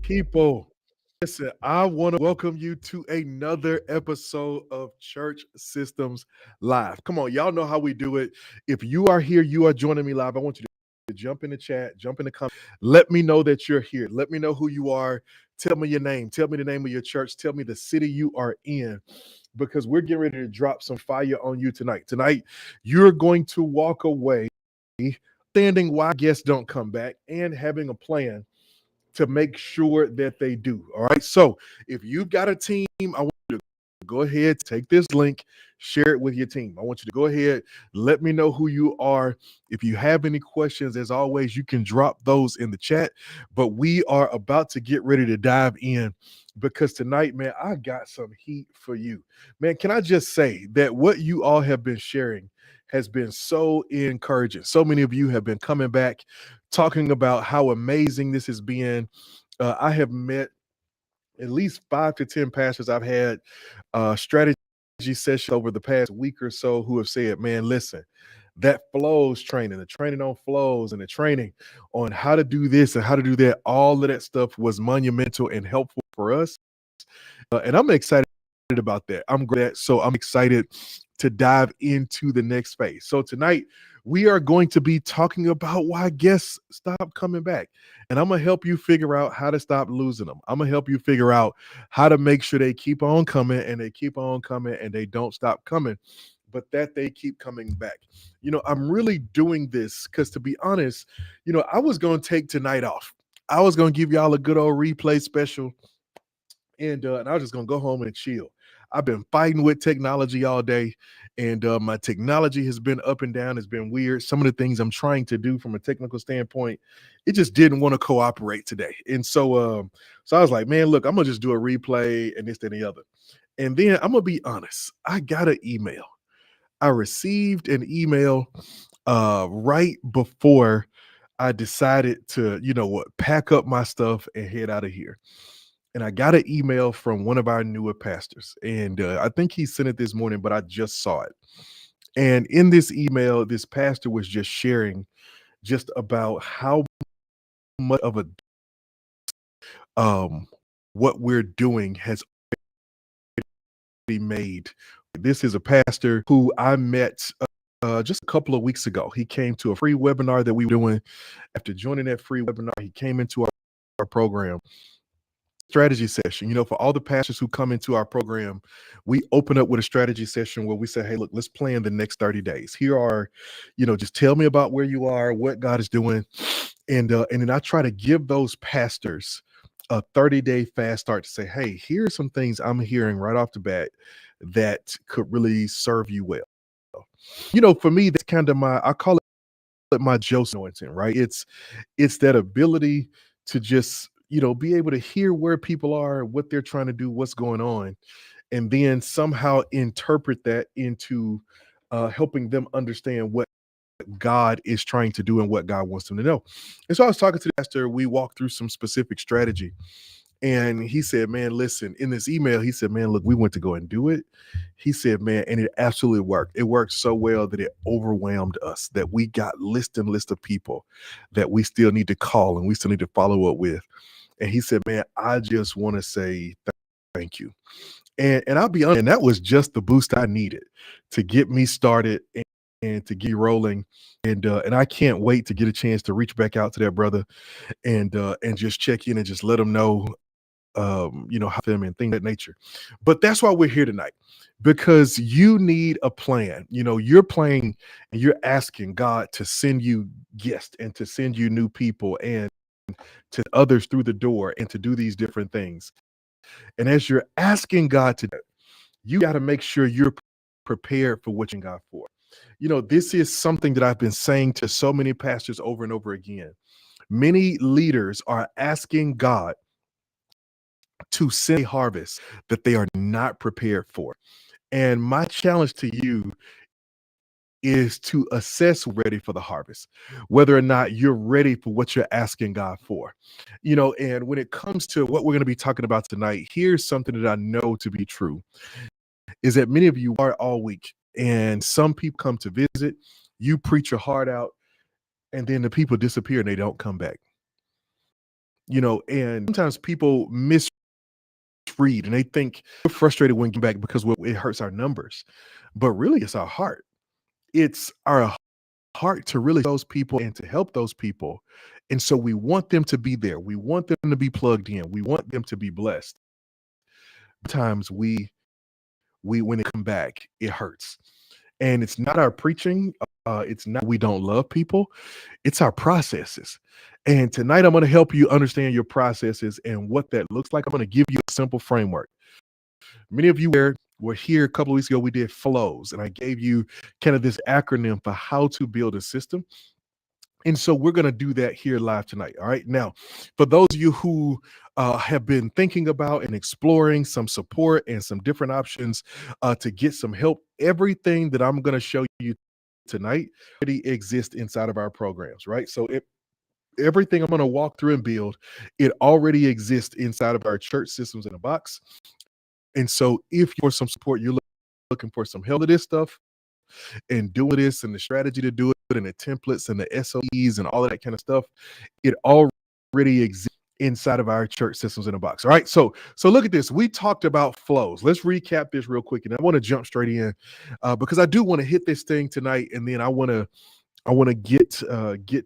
People, listen, I want to welcome you to another episode of Church Systems Live. Come on, y'all know how we do it. If you are here, you are joining me live. I want you to jump in the chat, jump in the comments. Let me know that you're here. Let me know who you are. Tell me your name. Tell me the name of your church. Tell me the city you are in, because we're getting ready to drop some fire on you tonight. Tonight, you're going to walk away understanding why guests don't come back and having a plan to make sure that they do. All right. So if you've got a team, I want you to go ahead, take this link, share it with your team. I want you to go ahead, let me know who you are. If you have any questions, as always, you can drop those in the chat. But we are about to get ready to dive in, because tonight, man, I got some heat for you. Man, can I just say that what you all have been sharing has been so encouraging. So many of you have been coming back talking about how amazing this has been. I have met at least 5 to 10 pastors. I've had strategy sessions over the past week or so who have said, man, listen, that flows training, the training on flows and the training on how to do this and how to do that, all of that stuff was monumental and helpful for us. And I'm excited about that. I'm excited to dive into the next phase. So tonight we are going to be talking about why guests stop coming back. And I'm going to help you figure out how to stop losing them. I'm going to help you figure out how to make sure they keep on coming and they keep on coming and they don't stop coming, but that they keep coming back. I'm really doing this because, to be honest, I was going to take tonight off. I was going to give y'all a good old replay special, and I was just gonna go home and chill. I've been fighting with technology all day, and my technology has been up and down. It's been weird. Some of the things I'm trying to do from a technical standpoint, it just didn't want to cooperate today. And so I was like, man, look, I'm gonna just do a replay and this, that, and the other. And then I'm gonna be honest, I got an email. I received an email right before I decided to, pack up my stuff and head out of here. And I got an email from one of our newer pastors, and I think he sent it this morning, but I just saw it. And in this email, this pastor was just sharing just about how much of a um what we're doing has already made. This is a pastor who I met just a couple of weeks ago. He came to a free webinar that we were doing. After joining that free webinar, he came into our program strategy session. For all the pastors who come into our program, we open up with a strategy session where we say, hey, look, let's plan the next 30 days. Here are, just tell me about where you are, what God is doing. And then I try to give those pastors a 30-day fast start to say, hey, here's some things I'm hearing right off the bat that could really serve you well. For me, that's kind of I call it my Joseph anointing, right? It's that ability to just, be able to hear where people are, what they're trying to do, what's going on, and then somehow interpret that into helping them understand what God is trying to do and what God wants them to know. And so I was talking to the pastor. We walked through some specific strategy. And he said, man, listen, in this email, he said, man, look, we went to go and do it. He said, man, and it absolutely worked. It worked so well that it overwhelmed us, that we got list and list of people that we still need to call and we still need to follow up with. And he said, man, I just want to say thank you. And I'll be honest, and that was just the boost I needed to get me started and to get rolling. And I can't wait to get a chance to reach back out to that brother and just check in and just let him know how them and things of that nature. But that's why we're here tonight, because you need a plan. You're playing and you're asking God to send you guests and to send you new people and to others through the door and to do these different things. And as you're asking God to do, you got to make sure you're prepared for what you God for. This is something that I've been saying to so many pastors over and over again. Many leaders are asking God to send a harvest that they are not prepared for. And my challenge to you is to assess ready for the harvest, whether or not you're ready for what you're asking God for. And when it comes to what we're going to be talking about tonight, here's something that I know to be true, is that many of you are all week and some people come to visit, you preach your heart out, and then the people disappear and they don't come back. And sometimes people misread and they think we're frustrated when getting back because it hurts our numbers. But really, it's our heart. It's our heart to really those people and to help those people. And so we want them to be there. We want them to be plugged in. We want them to be blessed. Times we when they come back, it hurts. And it's not our preaching, it's not we don't love people, it's our processes. And tonight I'm going to help you understand your processes and what that looks like. I'm going to give you a simple framework. Many of you were here a couple of weeks ago. We did F.L.O.W.S, and I gave you kind of this acronym for how to build a system. And so we're going to do that here live tonight. All right. Now, for those of you who have been thinking about and exploring some support and some different options to get some help, everything that I'm going to show you tonight already exists inside of our programs, right? So everything I'm going to walk through and build, it already exists inside of our church systems in a box. And so if you're some support, you're looking for some help with this stuff, and doing this and the strategy to do it and the templates and the SOEs and all of that kind of stuff, it already exists inside of our church systems in a box. All right. So look at this. We talked about flows. Let's recap this real quick. And I want to jump straight in because I do want to hit this thing tonight. And then I want to get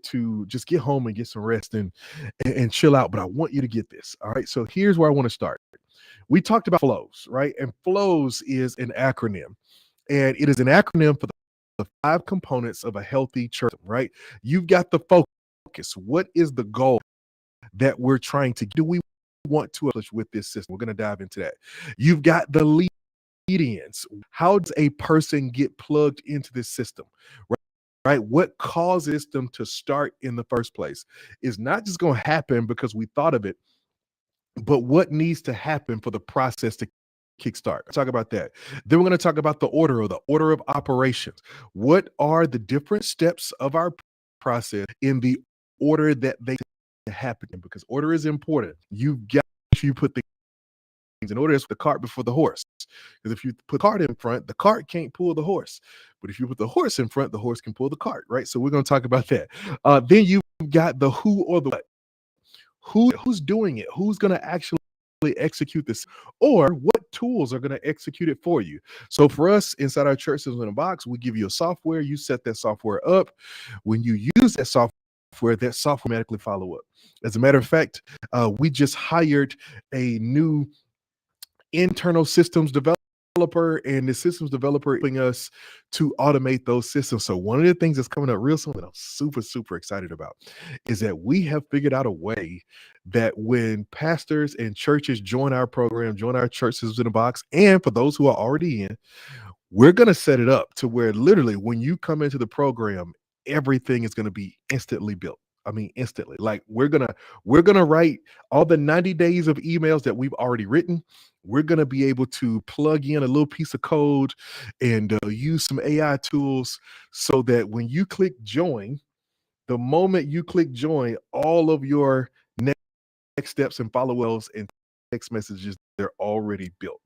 to just get home and get some rest and chill out. But I want you to get this. All right. So here's where I want to start. We talked about flows, right? And flows is an acronym. And it is an acronym for the 5 components of a healthy church, right? You've got the focus. What is the goal that we're trying to do? We want to accomplish with this system? We're going to dive into that. You've got the lead-ins. How does a person get plugged into this system, right? What causes them to start in the first place is not just going to happen because we thought of it, but what needs to happen for the process to kickstart. Talk about that. Then we're going to talk about the order of operations. What are the different steps of our process in the order that they happen in? Because order is important. You've got to put things in order. It's the cart before the horse. Because if you put the cart in front, the cart can't pull the horse. But if you put the horse in front, the horse can pull the cart, right? So we're going to talk about that. Then you've got the who or the what. Who's doing it? Who's going to actually execute this, or what tools are going to execute it for you? So for us inside our church systems in a box, we give you a software. You set that software up. When you use that software automatically follow up. As a matter of fact, we just hired a new internal systems developer, and the systems developer helping us to automate those systems. So one of the things that's coming up real soon that I'm super excited about is that we have figured out a way that when pastors and churches join our program, join our church systems in a box, and for those who are already in, we're going to set it up to where literally when you come into the program, everything is going to be instantly built. I mean, instantly. Like we're gonna write all the 90 days of emails that we've already written. We're gonna be able to plug in a little piece of code and use some AI tools so that when you click join, the moment you click join, all of your next steps and follow-ups and text messages, they're already built.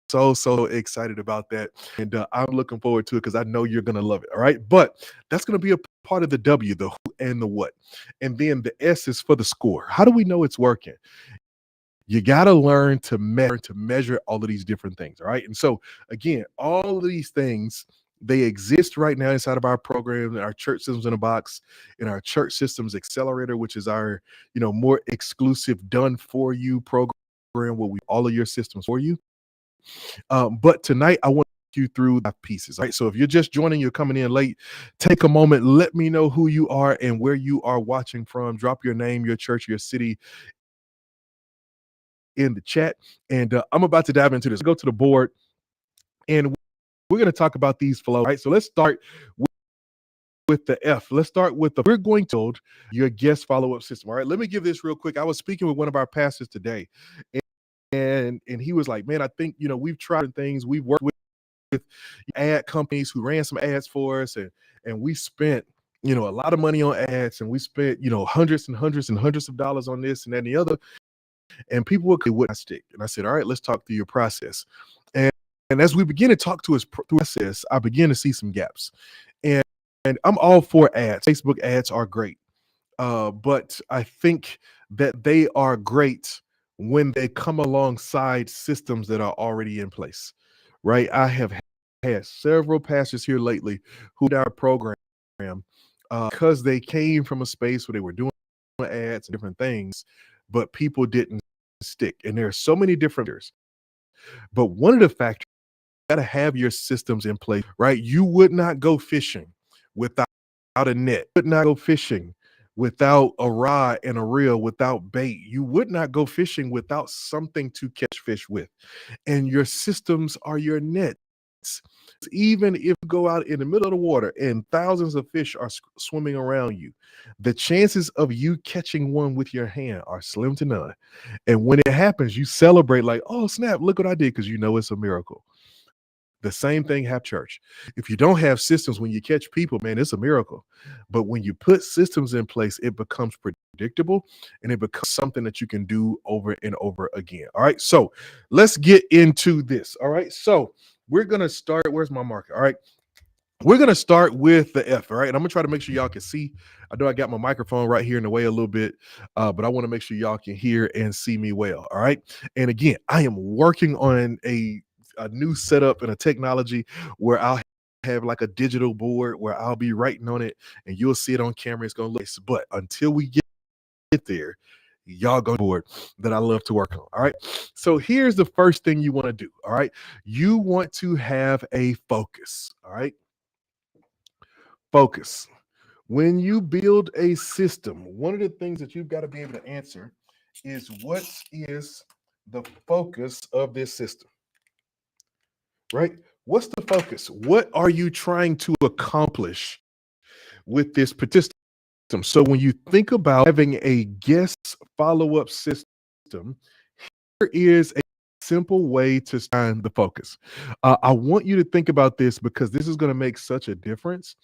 So excited about that, and I'm looking forward to it because I know you're gonna love it. All right, but that's gonna be a part of the W, the who and the what, and then the S is for the score. How do we know it's working? You got to learn to measure all of these different things. All right, and so again, all of these things, they exist right now inside of our program, in our church systems in a box, in our church systems accelerator, which is our more exclusive done for you program where we all of your systems for you. But tonight I want you through the pieces. Right. So if you're just joining, you're coming in late, take a moment, let me know who you are and where you are watching from. Drop your name, your church, your city in the chat. And I'm about to dive into this. Go to the board and we're going to talk about these flows. Right. So let's start with the F. Let's start with we're going to build your guest follow-up system. All right. Let me give this real quick. I was speaking with one of our pastors today and he was like, man, I think, we've tried things. We've worked with ad companies who ran some ads for us, and we spent a lot of money on ads, and we spent hundreds and hundreds and hundreds of dollars on this and that and the other, and people would not stick. And I said, all right, let's talk through your process. And as we begin to talk to his process, I begin to see some gaps, and I'm all for ads. Facebook ads are great, but I think that they are great when they come alongside systems that are already in place, right? I have had several pastors here lately who did our program, because they came from a space where they were doing ads and different things, but people didn't stick. And there are so many different factors. But one of the factors, you got to have your systems in place, right? You would not go fishing without a net. You would not go fishing without a rod and a reel, without bait. You would not go fishing without something to catch fish with. And your systems are your nets. Even if you go out in the middle of the water and thousands of fish are swimming around you, the chances of you catching one with your hand are slim to none. And when it happens, you celebrate like, oh, snap, look what I did, because you know it's a miracle. The same thing happens church. If you don't have systems when you catch people, man, it's a miracle. But when you put systems in place, it becomes predictable and it becomes something that you can do over and over again. All right. So let's get into this. All right. So we're going to start. Where's my marker? All right. We're going to start with the F, all right? And I'm going to try to make sure y'all can see. I know I got my microphone right here in the way a little bit, but I want to make sure y'all can hear and see me well, all right? And again, I am working on a new setup and a technology where I'll have like a digital board where I'll be writing on it and you'll see it on camera. It's going to look, but until we get there, y'all go board that I love to work on. All right. So here's the first thing you want to do. All right. You want to have a focus. All right. Focus. When you build a system, one of the things that you've got to be able to answer is what is the focus of this system, right? What's the focus? What are you trying to accomplish with this particular system? So when you think about having a guest follow-up system, here is a simple way to find the focus. I want you to think about this because this is going to make such a difference,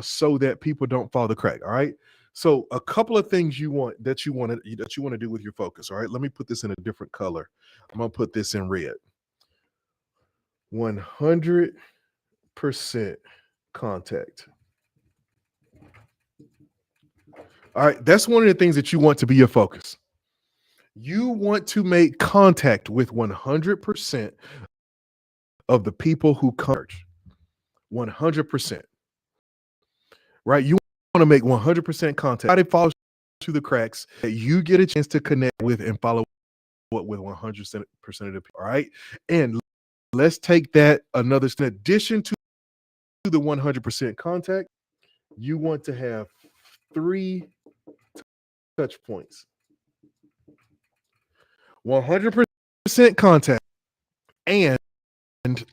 so that people don't fall the crack. All right. So a couple of things you want to do with your focus. All right. Let me put this in a different color. I'm gonna put this in red. 100% contact. All right. That's one of the things that you want to be your focus. You want to make contact with 100% of the people who come. 100%. Right? You want to make 100% contact. How they fall through the cracks that you get a chance to connect with and follow up with 100% of the people. All right. And let's take that another step. In addition to the 100% contact, you want to have 3 touch points. 100% contact and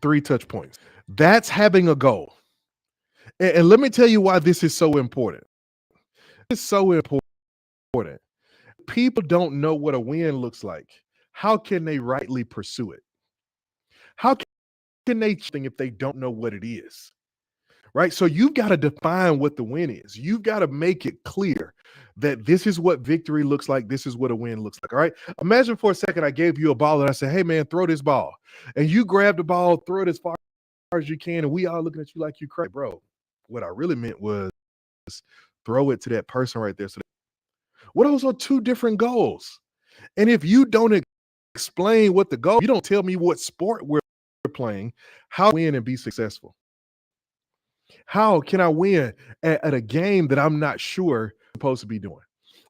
3 touch points. That's having a goal. And let me tell you why this is so important. It's so important. People don't know what a win looks like. How can they rightly pursue it? How can they think if they don't know what it is? Right? So you've got to define what the win is. You've got to make it clear that this is what victory looks like. This is what a win looks like. All right. Imagine for a second I gave you a ball and I said, hey man, throw this ball. And you grab the ball, throw it as far as you can, and we all looking at you like you crazy. Bro, what I really meant was throw it to that person right there. So well, those are 2 different goals. And if you don't explain what the goal, you don't tell me what sport we're playing, how to win and be successful. How can I win at a game that I'm not sure I'm supposed to be doing?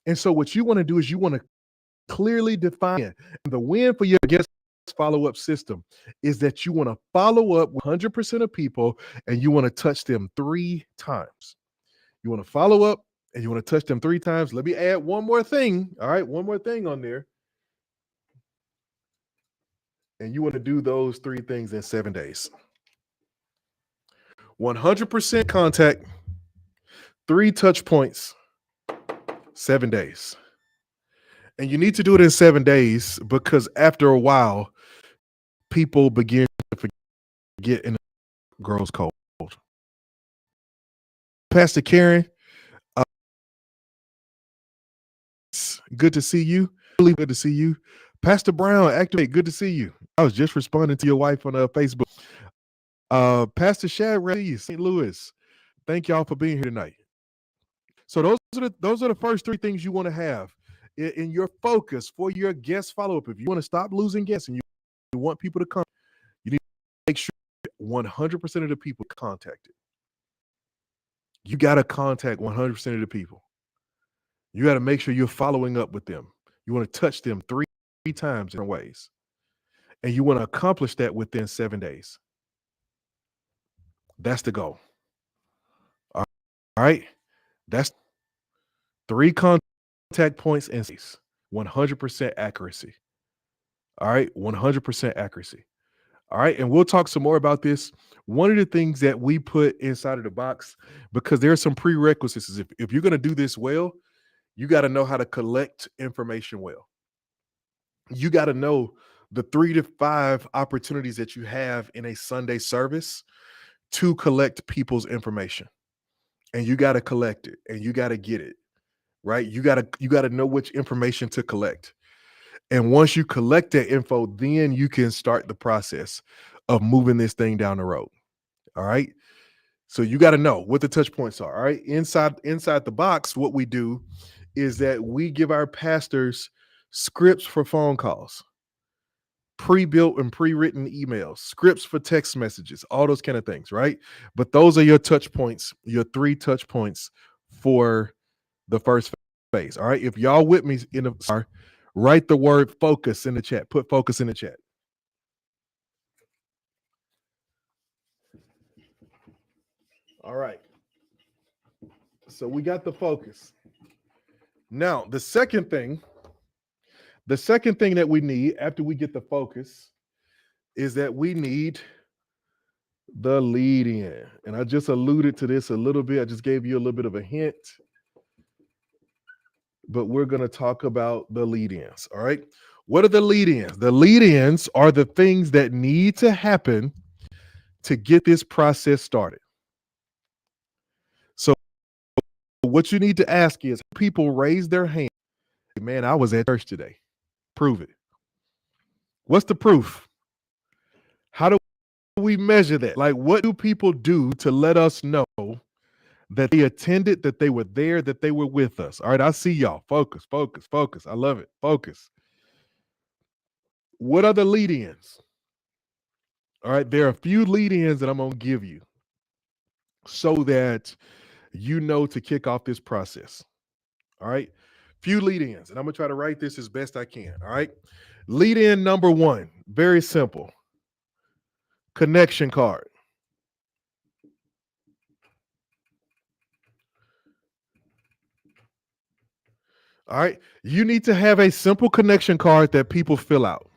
And so what you want to do is you want to clearly define the win for your guest follow-up system is that you want to follow up 100% of people and you want to touch them 3 times. You want to follow up and you want to touch them 3 times. Let me add one more thing. All right, one more thing on there. And you want to do those 3 things in 7 days. 100% contact, 3 touch points, 7 days. And you need to do it in 7 days because after a while, people begin to forget and the girl's cold. Pastor Karen, good to see you. Really good to see you. Pastor Brown, activate, good to see you. I was just responding to your wife on Facebook. Pastor Shad, St. Louis. Thank y'all for being here tonight. So those are the first 3 things you want to have in your focus for your guest follow-up. If you want to stop losing guests and you want people to come, you need to make sure 100% of the people contacted. You got to contact 100% of the people. You got to make sure you're following up with them. You want to touch them three times in ways. And you want to accomplish that within 7 days. That's the goal. All right. That's 3 contact points and 100% accuracy. All right. 100% accuracy. All right. And we'll talk some more about this. One of the things that we put inside of the box, because there are some prerequisites, is if you're going to do this well, you got to know how to collect information well. You got to know the 3 to 5 opportunities that you have in a Sunday service to collect people's information. And you got to collect it and you got to get it, right? You got to know which information to collect. And once you collect that info, then you can start the process of moving this thing down the road. All right. So you got to know what the touch points are. All right. Inside the box, what we do is that we give our pastors scripts for phone calls, pre-built and pre-written emails, scripts for text messages, all those kind of things, right? But those are your touch points, your 3 touch points for the first phase. All right. If y'all with me write the word focus in the chat. Put focus in the chat. All right. So we got the focus. Now, the second thing that we need after we get the focus is that we need the lead in. And I just alluded to this a little bit. I just gave you a little bit of a hint. But we're going to talk about the lead ins. All right. What are the lead ins? The lead ins are the things that need to happen to get this process started. So what you need to ask is, people raise their hand. Man, I was at church today. Prove it. What's the proof? How do we measure that? Like, what do people do to let us know that they attended, that they were there, that they were with us? All right, I see y'all. Focus, focus, focus. I love it. Focus. What are the lead-ins? All right, there are a few lead-ins that I'm going to give you so that you know to kick off this process. All right, few lead-ins, and I'm going to try to write this as best I can. All right, lead-in number 1, very simple. Connection card. All right. You need to have a simple connection card that people fill out.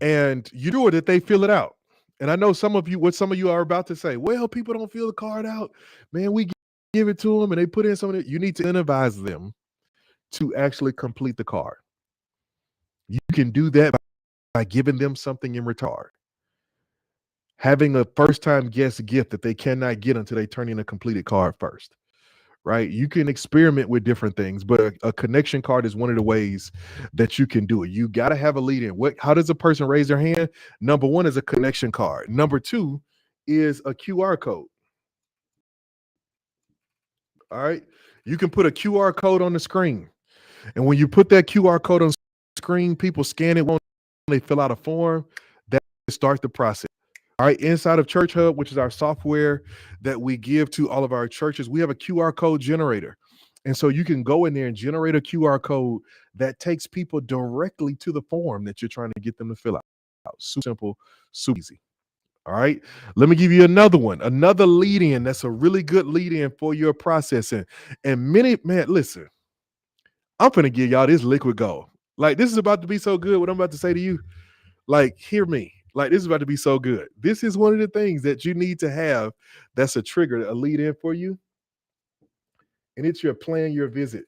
And you do it that they fill it out. And I know some of you are about to say, well, people don't fill the card out. Man, we give it to them and they put in some of it. You need to incentivize them to actually complete the card. You can do that by giving them something in return. Having a first-time guest gift that they cannot get until they turn in a completed card first. Right? You can experiment with different things, but a connection card is one of the ways that you can do it. You got to have a lead in. How does a person raise their hand? Number 1 is a connection card. Number 2 is a QR code. All right. You can put a QR code on the screen. And when you put that QR code on the screen, people scan it when they fill out a form. That starts the process. All right, inside of Church Hub, which is our software that we give to all of our churches, we have a QR code generator. And so you can go in there and generate a QR code that takes people directly to the form that you're trying to get them to fill out. Super simple, super easy. All right, let me give you another one, another lead in. That's a really good lead in for your processing. And listen, I'm going to give y'all this liquid gold. Like, this is about to be so good. What I'm about to say to you, like, hear me. Like, this is about to be so good. This is one of the things that you need to have that's a trigger, a lead in for you. And it's your plan your visit.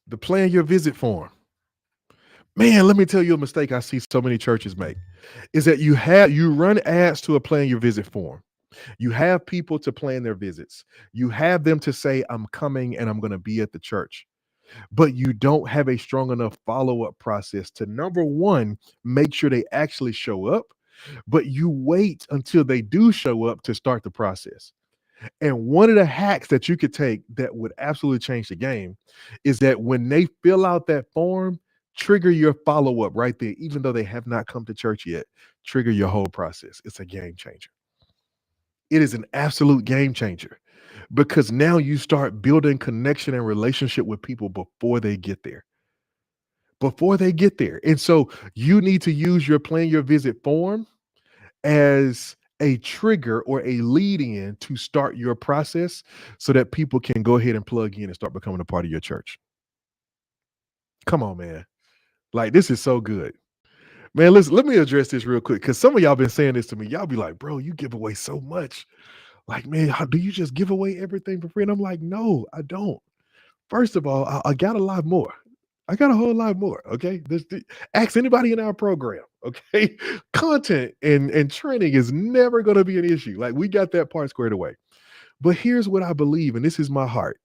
The plan your visit form. Man, let me tell you a mistake I see so many churches make is that you run ads to a plan your visit form. You have people to plan their visits. You have them to say, I'm coming and I'm going to be at the church. But you don't have a strong enough follow-up process to, number 1, make sure they actually show up, but you wait until they do show up to start the process. And one of the hacks that you could take that would absolutely change the game is that when they fill out that form, Trigger your follow-up right there, even though they have not come to church yet. Trigger your whole process. It's a game changer. It is an absolute game changer because now you start building connection and relationship with people before they get there. Before they get there. And so you need to use your plan your visit form as a trigger or a lead in to start your process so that people can go ahead and plug in and start becoming a part of your church. Come on, man. Like, this is so good. Man, listen, let me address this real quick because some of y'all been saying this to me. Y'all be like, bro, you give away so much. Like, man, how do you just give away everything for free? And I'm like, no, I don't. First of all, I got a lot more. I got a whole lot more. Okay. Ask anybody in our program. Okay. Content and training is never going to be an issue. Like, we got that part squared away. But here's what I believe, and this is my heart.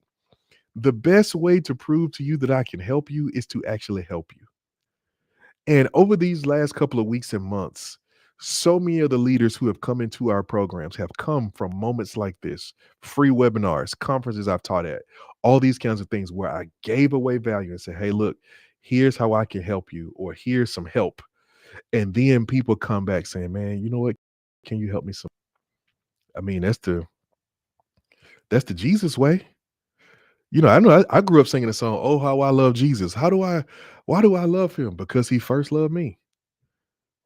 The best way to prove to you that I can help you is to actually help you. And over these last couple of weeks and months, so many of the leaders who have come into our programs have come from moments like this, free webinars, conferences I've taught at, all these kinds of things where I gave away value and said, hey, look, here's how I can help you, or here's some help. And then people come back saying, man, you know what? Can you help me some? I mean, that's the Jesus way. You know I grew up singing a song, oh, how I love Jesus. Why do I love him? Because he first loved me.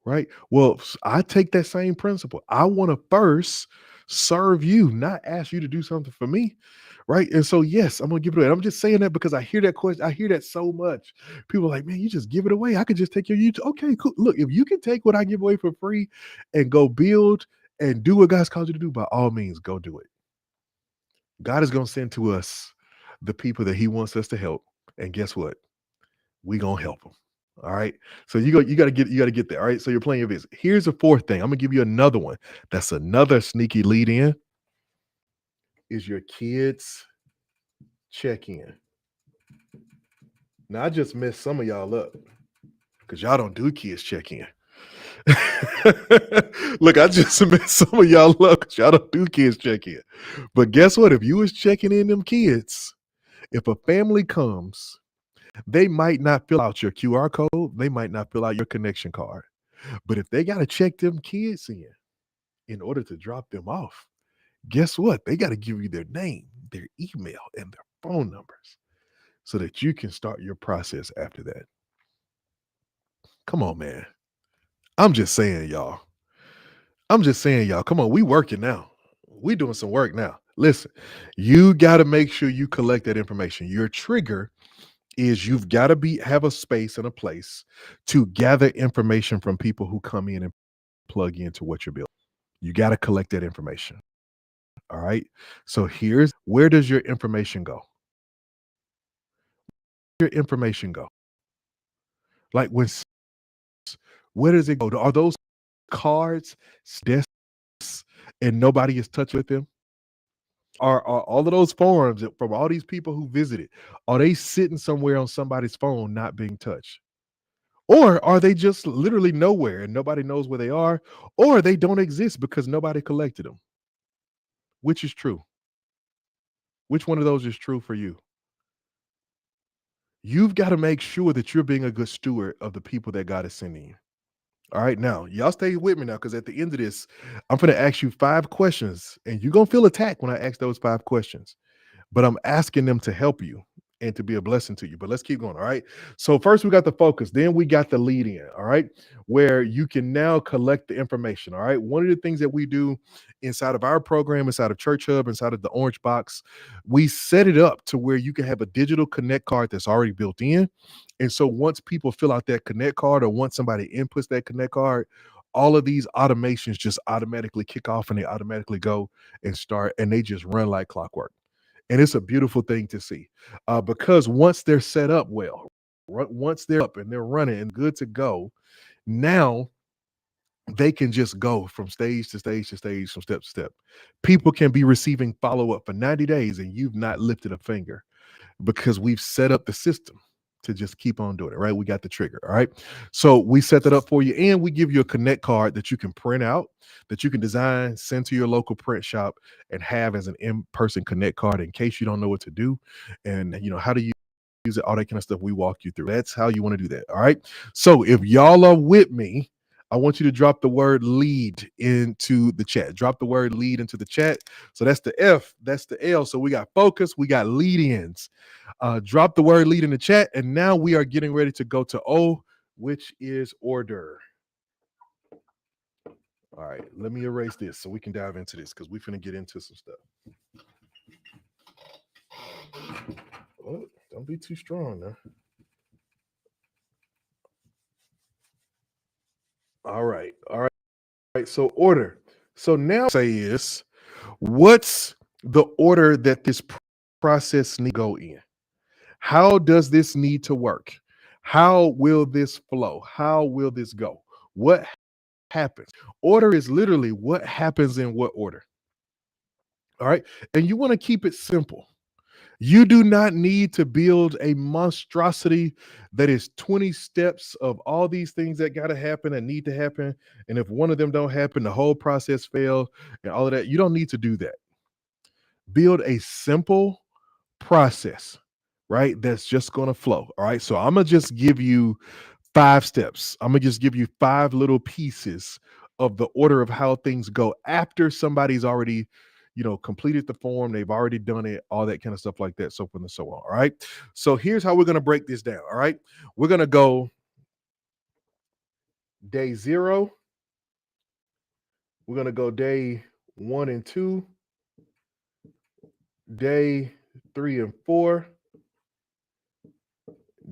Right? Well, I take that same principle. I want to first serve you, not ask you to do something for me. Right. And so, yes, I'm going to give it away. And I'm just saying that because I hear that question. I hear that so much. People are like, man, you just give it away. I could just take your YouTube. Okay, cool. Look, if you can take what I give away for free and go build and do what God's called you to do, by all means, go do it. God is going to send to us the people that he wants us to help. And guess what? We going to help them. All right. So you got to get there. All right. So you're playing your visit. Here's a fourth thing. I'm gonna give you another one. That's another sneaky lead in is your kids check in. Now I just messed some of y'all up because y'all don't do kids check in. Look, I just messed some of y'all up because y'all don't do kids check in. But guess what? If you was checking in them kids, if a family comes, they might not fill out your QR code. They might not fill out your connection card. But if they got to check them kids in order to drop them off, guess what? They got to give you their name, their email, and their phone numbers so that you can start your process after that. Come on, man. I'm just saying, y'all. I'm just saying, y'all. Come on, we working now. We doing some work now. Listen, you got to make sure you collect that information. Your trigger is you've got to have a space and a place to gather information from people who come in and plug into what you're building. You got to collect that information. All right. So here's where does your information go? Your information go? Like where does it go? Are those cards, desks, and nobody is touching with them? Are all of those forms from all these people who visited, are they sitting somewhere on somebody's phone not being touched? Or are they just literally nowhere and nobody knows where they are? Or they don't exist because nobody collected them? Which is true? Which one of those is true for you? You've got to make sure that you're being a good steward of the people that God is sending you. All right, now y'all stay with me now because at the end of this, I'm going to ask you 5 questions, and you're going to feel attacked when I ask those 5 questions. But I'm asking them to help you and to be a blessing to you. But let's keep going. All right. So first we got the focus, then we got the lead in. All right. Where you can now collect the information. All right. One of the things that we do inside of our program, inside of Church Hub, inside of the Orange Box, we set it up to where you can have a digital connect card that's already built in. And so once people fill out that connect card or once somebody inputs that connect card, all of these automations just automatically kick off and they automatically go and start and they just run like clockwork. And it's a beautiful thing to see because once they're set up well, once they're up and they're running and good to go, now they can just go from stage to stage to stage, from step to step. People can be receiving follow up for 90 days and you've not lifted a finger because we've set up the system to just keep on doing it, right? We got the trigger, all right? So we set that up for you and we give you a connect card that you can print out, that you can design, send to your local print shop and have as an in-person connect card in case you don't know what to do. And, you know, how do you use it, all that kind of stuff. We walk you through. That's how you want to do that. All right. So if y'all are with me, I want you to drop the word lead into the chat. Drop the word lead into the chat. So that's the F, that's the L. So we got focus, we got lead ins. Drop the word lead in the chat. And now we are getting ready to go to O, which is order. All right, let me erase this so we can dive into this because we're finna get into some stuff. Oh, don't be too strong now. All right, all right. So order. So now say is what's the order that this process need to go in? How does this need to work? How will this flow? How will this go? What happens? Order is literally what happens in what order. All right. And you want to keep it simple. You do not need to build a monstrosity that is 20 steps of all these things that got to happen and need to happen. And if one of them don't happen, the whole process fails and all of that. You don't need to do that. Build a simple process, right? That's just going to flow. All right. So I'm going to just give you 5 steps. I'm going to just give you 5 little pieces of the order of how things go after somebody's already, completed the form. They've already done it, all that kind of stuff like that, so forth and so on. All right. So here's how we're going to break this down. All right. We're going to go day 0. We're going to go day 1 and 2, day 3 and 4,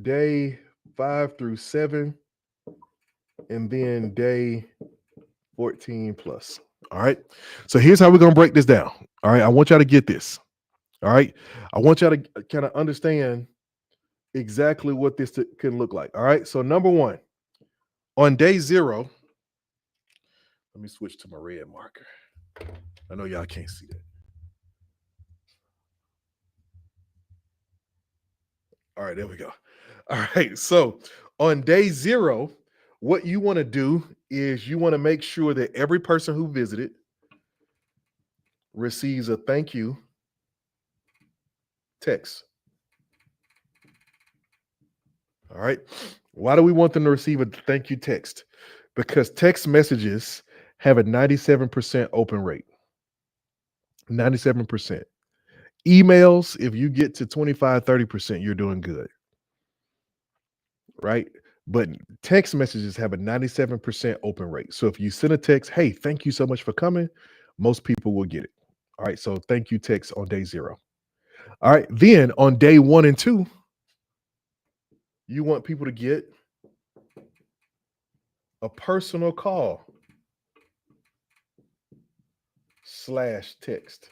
day 5 through 7, and then day 14 plus. All right. So here's how we're going to break this down. All right. I want y'all to get this. All right. I want y'all to kind of understand exactly what this can look like. All right. So number 1, on day 0, let me switch to my red marker. I know y'all can't see that. All right. There we go. All right. So on day 0, what you want to do is you want to make sure that every person who visited receives a thank you text. All right. Why do we want them to receive a thank you text? Because text messages have a 97% open rate. 97%. Emails, if you get to 25, 30%, you're doing good. Right. But text messages have a 97% open rate. So if you send a text, hey, thank you so much for coming, most people will get it. All right. So thank you text on day 0. All right. Then on day 1 and 2, you want people to get a personal call / text.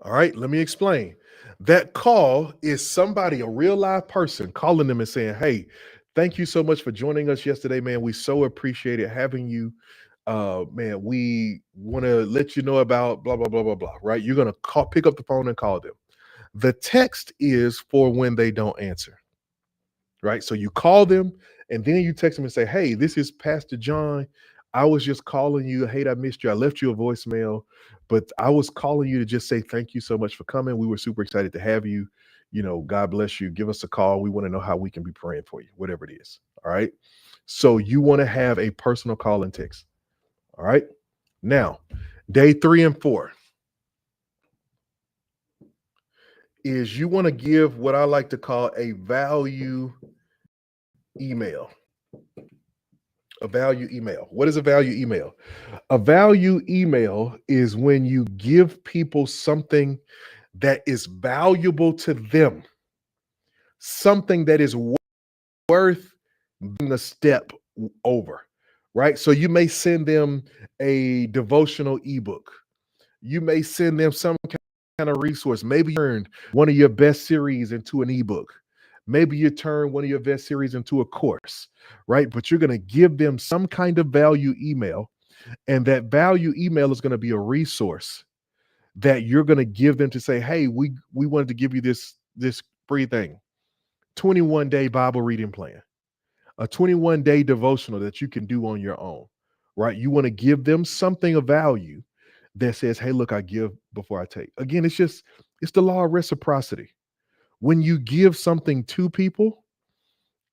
All right, let me explain. That call is somebody, a real live person, calling them and saying, hey, thank you so much for joining us yesterday, man. We so appreciated having you. Man, we want to let you know about blah, blah, blah, blah, blah. Right. You're going to pick up the phone and call them. The text is for when they don't answer. Right. So you call them and then you text them and say, hey, this is Pastor John. I was just calling you. Hey, I missed you. I left you a voicemail, but I was calling you to just say thank you so much for coming. We were super excited to have you. God bless you. Give us a call. We want to know how we can be praying for you, whatever it is. All right. So you want to have a personal call and text. All right. Now, day 3 and 4 is you want to give what I like to call a value email. A value email. What is a value email? A value email is when you give people something that is valuable to them, something that is worth being a step over, right? So you may send them a devotional ebook. You may send them some kind of resource. Maybe you turned one of your best series into an ebook. Maybe you turn one of your best series into a course, right? But you're going to give them some kind of value email, and that value email is going to be a resource that you're going to give them to say, hey, we wanted to give you this free thing, 21-day Bible reading plan, a 21-day devotional that you can do on your own, right? You want to give them something of value that says, hey, look, I give before I take. Again, it's the law of reciprocity. When you give something to people,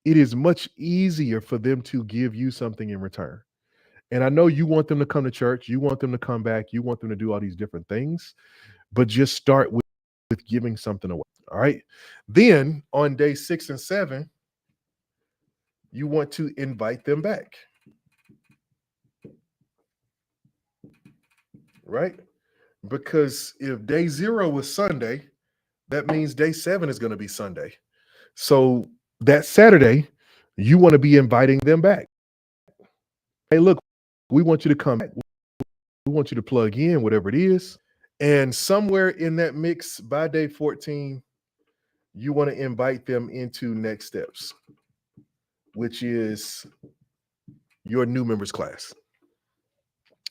it is much easier for them to give you something in return. And I know you want them to come to church, you want them to come back, you want them to do all these different things, but just start with giving something away. All right. Then on day 6 and 7, you want to invite them back. Right? Because if day 0 was Sunday, that means day 7 is going to be Sunday. So that Saturday, you want to be inviting them back. Hey, look, we want you to come back. We want you to plug in, whatever it is. And somewhere in that mix by day 14, you want to invite them into next steps, which is your new members class.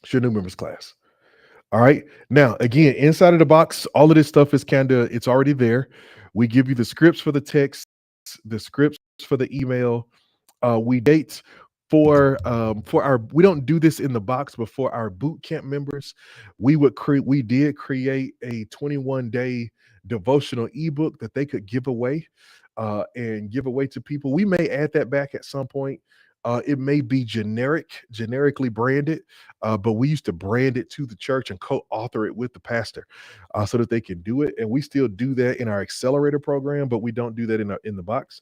It's your new members class. All right. Now, again, inside of the box, all of this stuff is it's already there. We give you the scripts for the text, the scripts for the email. We date for our, we don't do this in the box, but for our boot camp members, we did create a 21-day devotional ebook that they could give away and give away to people. We may add that back at some point. It may be generically branded, but we used to brand it to the church and co-author it with the pastor so that they can do it. And we still do that in our accelerator program, but we don't do that in the box.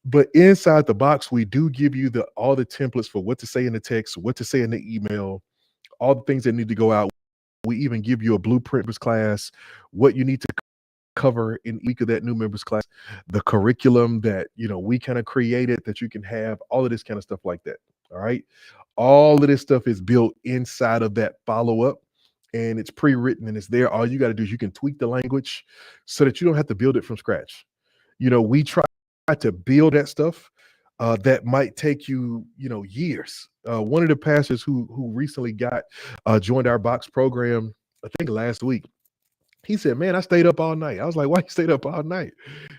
But inside the box, we do give you all the templates for what to say in the text, what to say in the email, all the things that need to go out. We even give you a blueprint class, what you need to cover in week of that new members class, the curriculum that we kind of created that you can have, all of this kind of stuff like that. All right. All of this stuff is built inside of that follow-up, and it's pre-written and it's there. All you got to do is you can tweak the language so that you don't have to build it from scratch. We try to build that stuff that might take you years. One of the pastors who recently joined our box program, I think last week, he said, man, I stayed up all night. I was like, why you stayed up all night?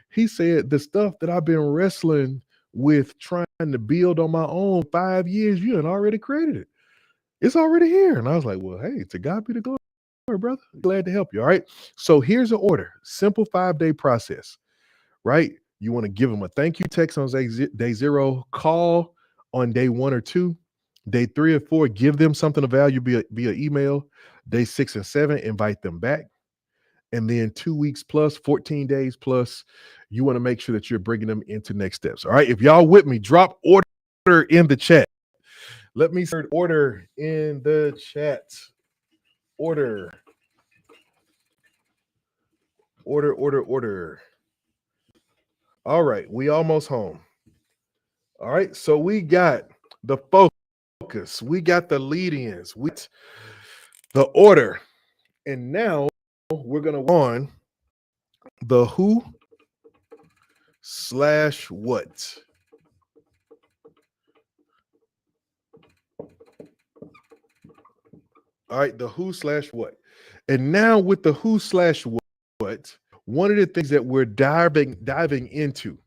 He said, the stuff that I've been wrestling with trying to build on my own 5 years, you had already created it. It's already here. And I was like, well, hey, to God be the glory, brother. Glad to help you. All right. So here's the order. Simple 5-day process, right? You want to give them a thank you text on day 0, call on day 1 or 2, day 3 or 4, give them something of value via email. Day 6 and 7, invite them back. And then 2 weeks plus, 14 days plus, you want to make sure that you're bringing them into next steps. All right. If y'all with me, drop order in the chat. Let me start order in the chat. Order. All right. We almost home. All right. So we got the focus. We got the lead-ins. The order. And now we're going to go on the who/what. All right, the who/what. And now with the who/what, one of the things that we're diving into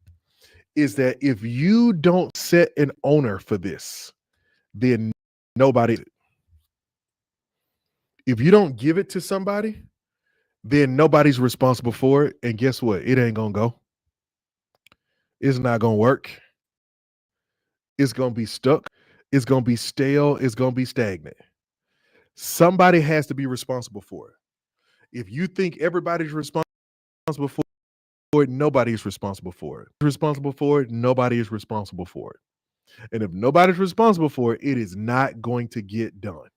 is that if you don't set an owner for this, then nobody. If you don't give it to somebody, then nobody's responsible for it. And guess what? It ain't going to go. It's not going to work. It's going to be stuck. It's going to be stale. It's going to be stagnant. Somebody has to be responsible for it. If you think everybody's responsible for it, nobody's responsible for it. Nobody is responsible for it. And if nobody's responsible for it, it is not going to get done.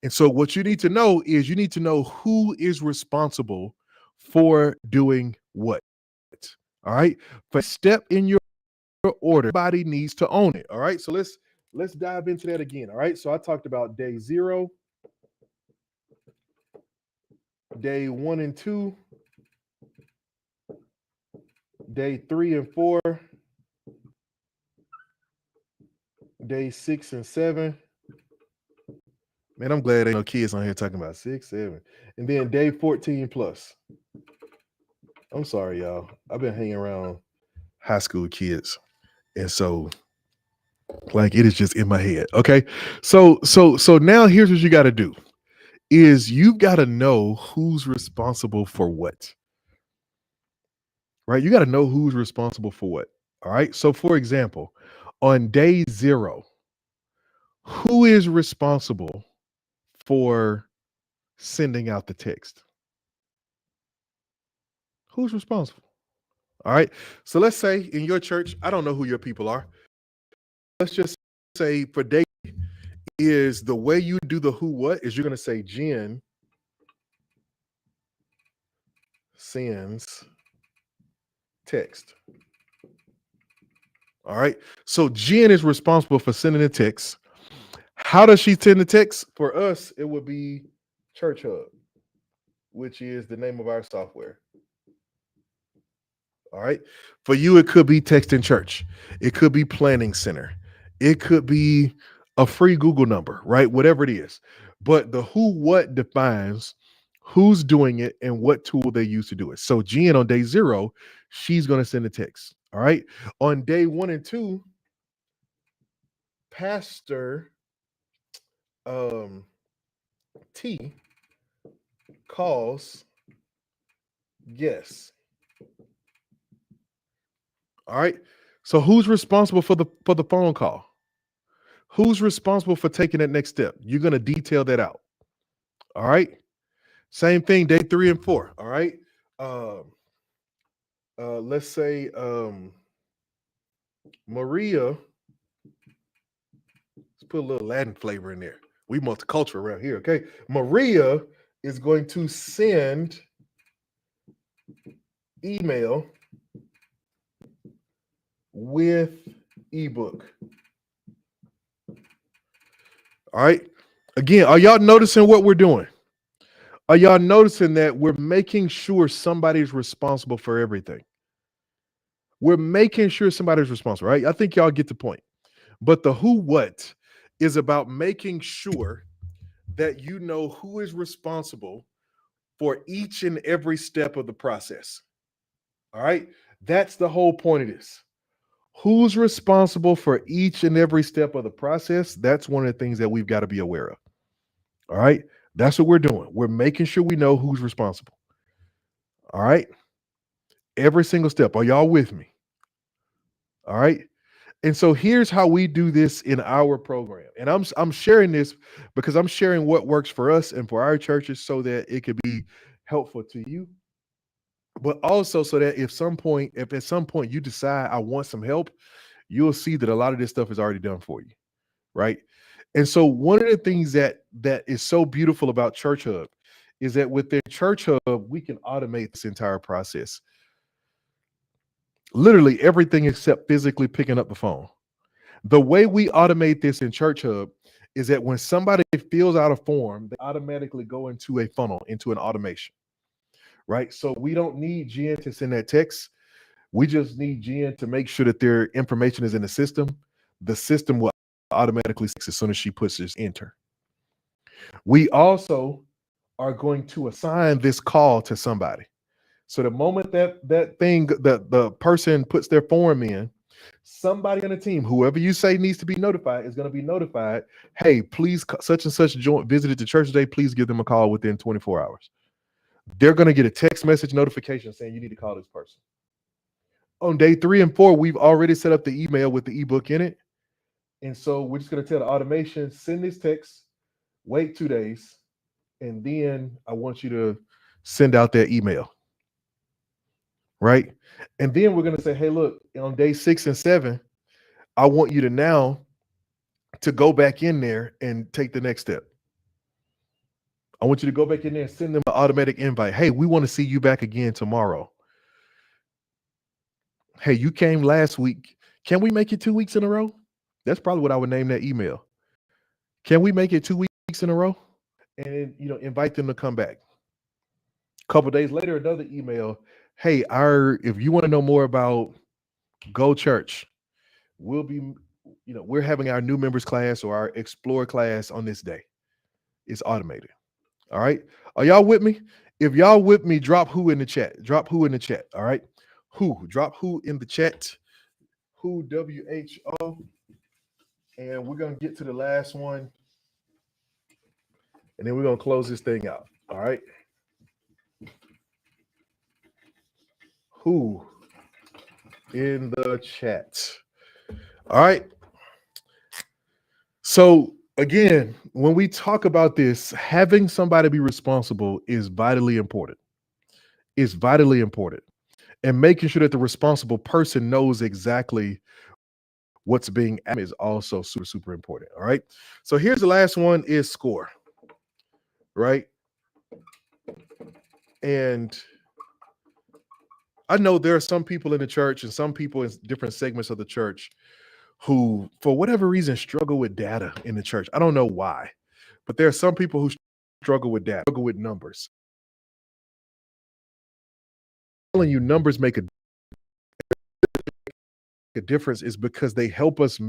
And so what you need to know is you need to know who is responsible for doing what. All right. First step in your order, everybody needs to own it. All right. So let's dive into that again. All right. So I talked about day 0, day 1 and 2, day 3 and 4, day 6 and 7. Man, I'm glad ain't no kids on here talking about 6, 7. And then day 14 plus. I'm sorry, y'all. I've been hanging around high school kids. And so like it is just in my head. Okay. So now here's what you got to do is you've got to know who's responsible for what. right? You got to know who's responsible for what. All right. So, for example, on day 0, who is responsible for sending out the text? Who's responsible? All right. So let's say in your church, I don't know who your people are. Let's just say for day is the way you do the who what is you're going to say Jen sends text. All right. So Jen is responsible for sending the text. How does she send the text? For us, it would be Church Hub, which is the name of our software. All right. For you, it could be Text in Church. It could be Planning Center. It could be a free Google number, right? Whatever it is. But the who what defines who's doing it and what tool they use to do it. So Jen on day 0, she's going to send a text. All right. On day 1 and 2, Pastor T calls yes. All right. So who's responsible for the phone call? Who's responsible for taking that next step? You're going to detail that out. All right. Same thing, day 3 and 4. All right. Um, let's say Maria, let's put a little Latin flavor in there. We multicultural around here. Okay. Maria is going to send email with ebook. All right. Again, are y'all noticing what we're doing? Are y'all noticing that we're making sure somebody's responsible for everything? We're making sure somebody's responsible, right? I think y'all get the point. But the who what is about making sure that you know who is responsible for each and every step of the process. All right. That's the whole point of this. Who's responsible for each and every step of the process? That's one of the things that we've got to be aware of. All right. That's what we're doing. We're making sure we know who's responsible. All right. Every single step. Are y'all with me? All right. And so here's how we do this in our program. And I'm sharing this because I'm sharing what works for us and for our churches so that it could be helpful to you. But also so that if at some point you decide I want some help, you'll see that a lot of this stuff is already done for you. Right. And so one of the things that is so beautiful about Church Hub is that with their Church Hub, we can automate this entire process. Literally everything except physically picking up the phone. The way we automate this in Church Hub is that when somebody fills out a form, they automatically go into a funnel, into an automation, right? So we don't need Jen to send that text. We just need Jen to make sure that their information is in the system. The system will automatically as soon as she puts this enter. We also are going to assign this call to somebody. So the moment the person puts their form in, somebody on the team, whoever you say needs to be notified, is going to be notified. Hey, please, such and such visited the church today. Please give them a call within 24 hours. They're going to get a text message notification saying you need to call this person. On day 3 and 4, we've already set up the email with the ebook in it. And so we're just going to tell the automation, send this text, wait 2 days, and then I want you to send out that email. Right. And then we're going to say, hey, look, on day 6 and 7, I want you to now to go back in there and take the next step. I want you to go back in there and send them an automatic invite. Hey, we want to see you back again tomorrow. Hey, you came last week. Can we make it 2 weeks in a row? That's probably what I would name that email. Can we make it 2 weeks in a row? And invite them to come back. A couple days later, another email. Hey, if you want to know more about Go Church, we're having our new members class or our explore class on this day. It's automated. All right. Are y'all with me? If y'all with me, drop who in the chat. Drop who in the chat. All right. Drop who in the chat. Who, WHO. And we're going to get to the last one. And then we're going to close this thing out. All right. Who in the chat. All right. So again, when we talk about this, having somebody be responsible is vitally important. It's vitally important. And making sure that the responsible person knows exactly what's being asked is also super, super important. All right. So here's the last one is score. Right. And I know there are some people in the church and some people in different segments of the church who, for whatever reason, struggle with data in the church. I don't know why, but there are some people who struggle with data, struggle with numbers. I'm telling you, numbers make a difference is because they help us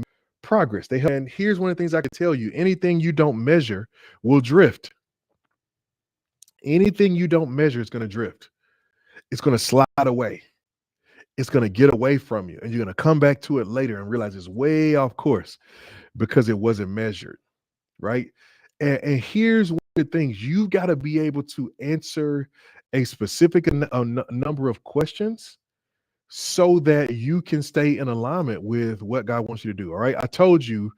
progress. And here's one of the things I can tell you: anything you don't measure will drift. Anything you don't measure is going to drift. It's going to slide away. It's going to get away from you, and you're going to come back to it later and realize it's way off course because it wasn't measured. Right. And here's one of the things: you got to be able to answer a specific number of questions so that you can stay in alignment with what God wants you to do. All right. I told you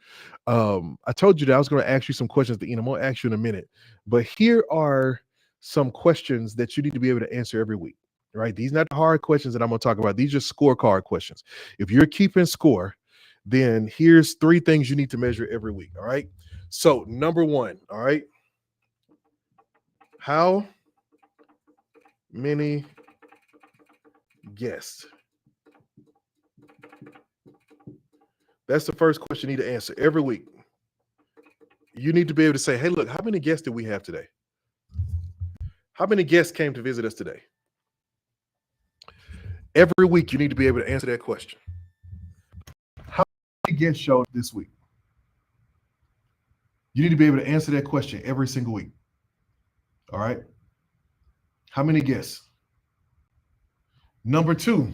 that I was going to ask you some questions at the end. I'm going to ask you in a minute. But here are some questions that you need to be able to answer every week. Right. These are not the hard questions that I'm going to talk about. These are scorecard questions. If you're keeping score, then here's 3 things you need to measure every week. All right. So number 1, all right. How many guests? That's the first question you need to answer every week. You need to be able to say, hey, look, how many guests did we have today? How many guests came to visit us today? Every week, you need to be able to answer that question. How many guests showed this week? You need to be able to answer that question every single week. All right. How many guests? Number 2,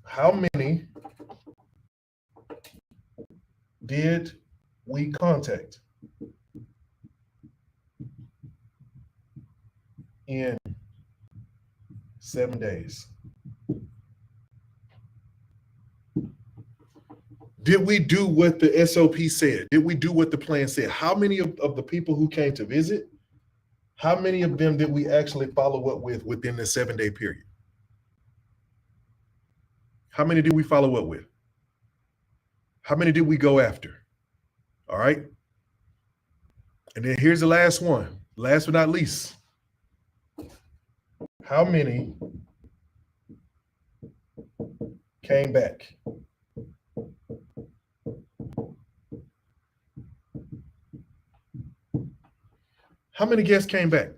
how many did we contact in 7 days? Did we do what the SOP said? Did we do what the plan said? How many of the people who came to visit, how many of them did we actually follow up with within the 7-day period? How many did we follow up with? How many did we go after? All right. And then here's the last one, last but not least. How many came back? How many guests came back?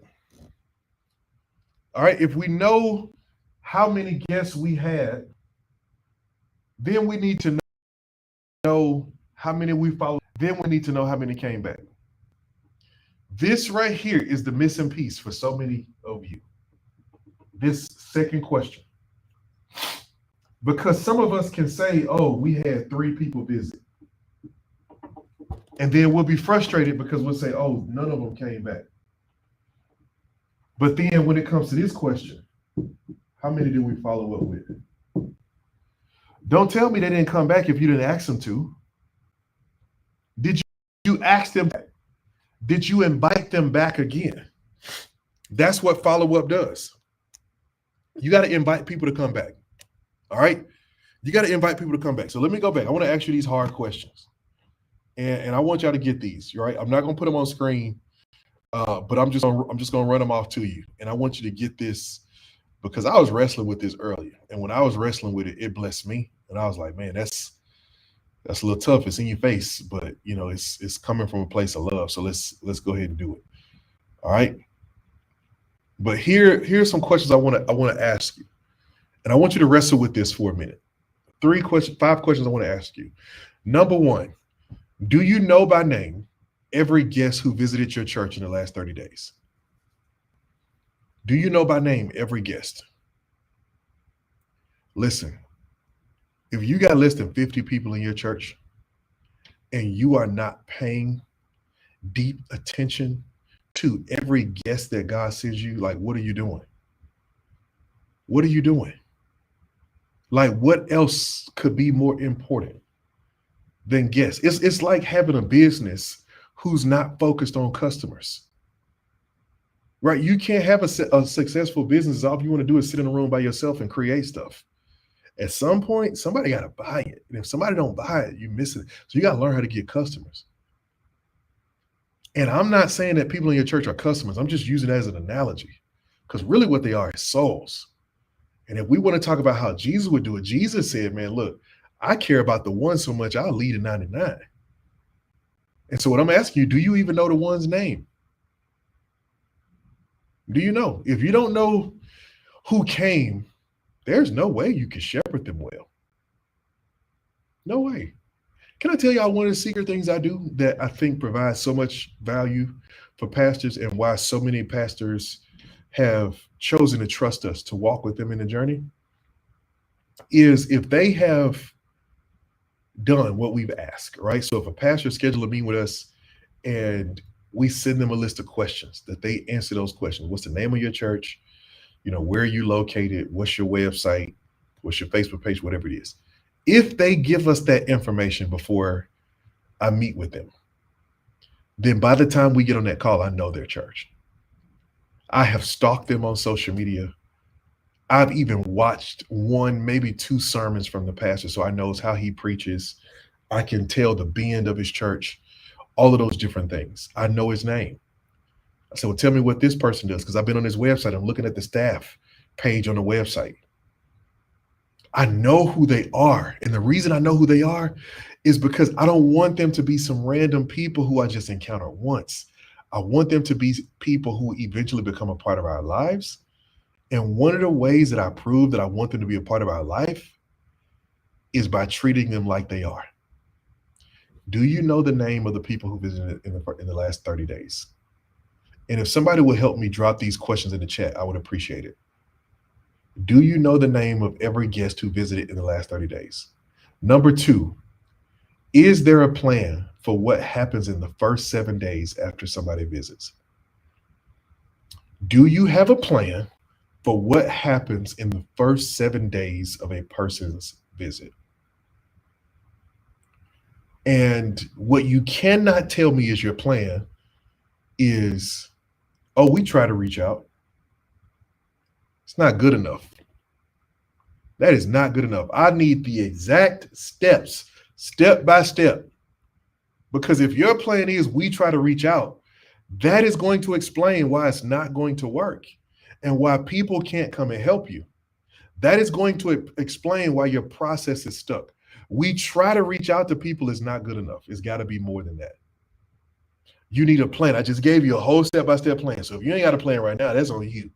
All right. If we know how many guests we had, then we need to know how many we followed. Then we need to know how many came back. This right here is the missing piece for so many of you. This second question. Because some of us can say, oh, we had 3 people visit. And then we'll be frustrated because we'll say, oh, none of them came back. But then when it comes to this question, how many did we follow up with? Don't tell me they didn't come back if you didn't ask them to. Did you ask them back? Did you invite them back again? That's what follow-up does. You got to invite people to come back. All right? You got to invite people to come back. So let me go back. I want to ask you these hard questions. And I want y'all to get these, right? I'm not going to put them on screen, but I'm just gonna run them off to you. And I want you to get this because I was wrestling with this earlier. And when I was wrestling with it, it blessed me. And I was like, man, that's a little tough. It's in your face, but you know, it's coming from a place of love. So let's go ahead and do it. All right. But here's some questions I want to ask you. And I want you to wrestle with this for a minute. 5 questions I want to ask you. Number 1, do you know by name every guest who visited your church in the last 30 days? Do you know by name every guest? Listen, if you got less than 50 people in your church and you are not paying deep attention two, every guest that God sends you, like, what are you doing? What are you doing? Like, what else could be more important than guests? It's like having a business who's not focused on customers, right? You can't have a successful business. All you want to do is sit in a room by yourself and create stuff. At some point, somebody got to buy it. And if somebody don't buy it, you miss it. So you got to learn how to get customers. And I'm not saying that people in your church are customers. I'm just using it as an analogy, because really what they are is souls. And if we want to talk about how Jesus would do it, Jesus said, man, look, I care about the one so much, I'll lead the 99. And so what I'm asking you, do you even know the one's name? Do you know? If you don't know who came, there's no way you can shepherd them well. No way. Can I tell y'all one of the secret things I do that I think provides so much value for pastors, and why so many pastors have chosen to trust us to walk with them in the journey? Is if they have done what we've asked, right? So if a pastor schedules a meeting with us and we send them a list of questions, that they answer those questions. What's the name of your church? Where are you located? What's your website? What's your Facebook page? Whatever it is. If they give us that information before I meet with them, then by the time we get on that call, I know their church. I have stalked them on social media. I've even watched one, maybe two sermons from the pastor, so I knows how he preaches. I can tell the bend of his church, all of those different things. I know his name. I said, well, tell me what this person does, because I've been on his website. I'm looking at the staff page on the website. I know who they are. And the reason I know who they are is because I don't want them to be some random people who I just encounter once. I want them to be people who eventually become a part of our lives. And one of the ways that I prove that I want them to be a part of our life is by treating them like they are. Do you know the name of the people who visited in the last 30 days? And if somebody would help me drop these questions in the chat, I would appreciate it. Do you know the name of every guest who visited in the last 30 days? Number two, is there a plan for what happens in the first 7 days after somebody visits? Do you have a plan for what happens in the first 7 days of a person's visit? And what you cannot tell me is your plan is, oh, we try to reach out. It's not good enough. That is not good enough. I need the exact steps, step by step. Because if your plan is we try to reach out, that is going to explain why it's not going to work and why people can't come and help you. That is going to explain why your process is stuck. We try to reach out to people is not good enough. It's got to be more than that. You need a plan. I just gave you a whole step-by-step plan. So if you ain't got a plan right now, that's on you.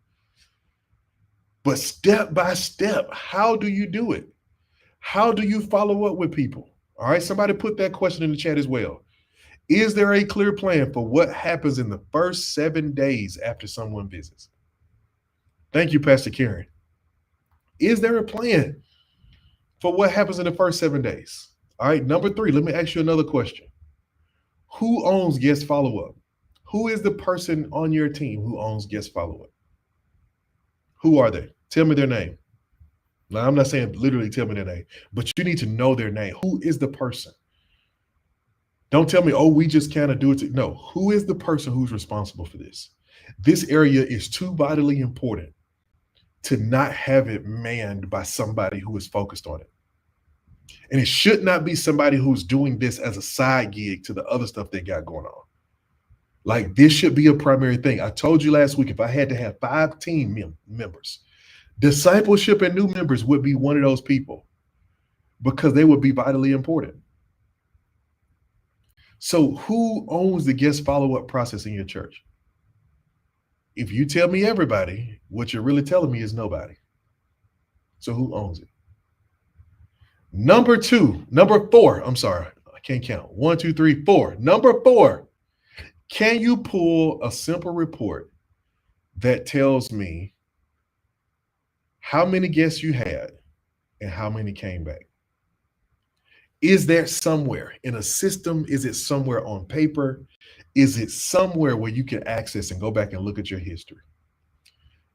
But step by step, how do you do it? How do you follow up with people? All right, somebody put that question in the chat as well. Is there a clear plan for what happens in the first 7 days after someone visits? Thank you, Pastor Karen. Is there a plan for what happens in the first 7 days? All right, number three, let me ask you another question. Who owns guest follow-up? Who is the person on your team who owns guest follow-up? Who are they? Tell me their name. Now, I'm not saying literally tell me their name, but you need to know their name. Who is the person? Don't tell me, oh, we just kind of do it. No, who is the person who's responsible for this? This area is too vitally important to not have it manned by somebody who is focused on it. And it should not be somebody who's doing this as a side gig to the other stuff they got going on. Like, this should be a primary thing. I told you last week, if I had to have 5 team members, discipleship and new members would be one of those people, because they would be vitally important. So who owns the guest follow-up process in your church? If you tell me everybody, what you're really telling me is nobody. So who owns it? Number four, I'm sorry, I can't count. 1, 2, 3, 4. Number 4, can you pull a simple report that tells me how many guests you had and how many came back? Is that somewhere in a system? Is it somewhere on paper? Is it somewhere where you can access and go back and look at your history?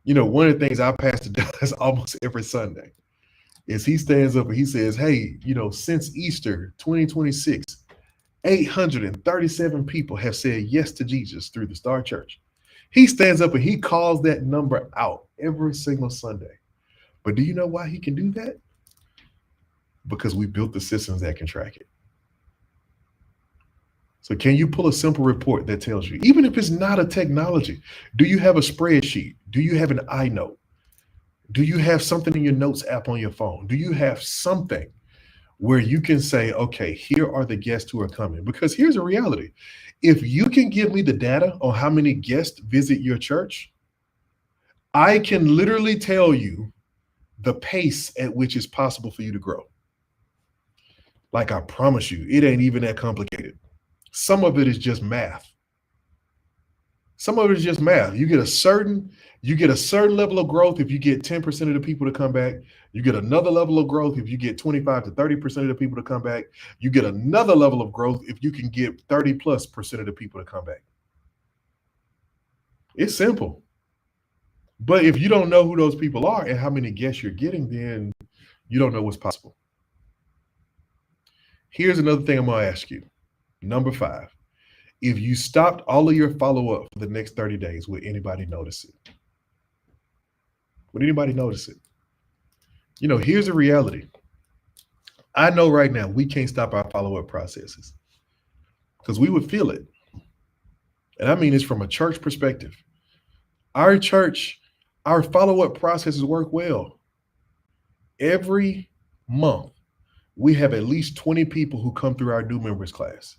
One of the things our pastor does almost every Sunday is he stands up and he says, hey, since Easter 2026, 837 people have said yes to Jesus through the Star Church. He stands up and he calls that number out every single Sunday. But do you know why he can do that? Because we built the systems that can track it. So can you pull a simple report that tells you, even if it's not a technology, do you have a spreadsheet? Do you have an iNote? Do you have something in your notes app on your phone? Do you have something where you can say, okay, here are the guests who are coming? Because here's a reality. If you can give me the data on how many guests visit your church, I can literally tell you the pace at which it's possible for you to grow. Like, I promise you, it ain't even that complicated. Some of it is just math. Some of it is just math. You get a certain level of growth if you get 10% of the people to come back. You get another level of growth if you get 25 to 30% of the people to come back. You get another level of growth if you can get 30+% of the people to come back. It's simple. But if you don't know who those people are and how many guests you're getting, then you don't know what's possible. Here's another thing I'm going to ask you. Number 5. If you stopped all of your follow-up for the next 30 days, would anybody notice it? Would anybody notice it? Here's the reality. I know right now we can't stop our follow-up processes because we would feel it. And I mean, it's from a church perspective. Our church, our follow-up processes work well. Every month, we have at least 20 people who come through our new members class.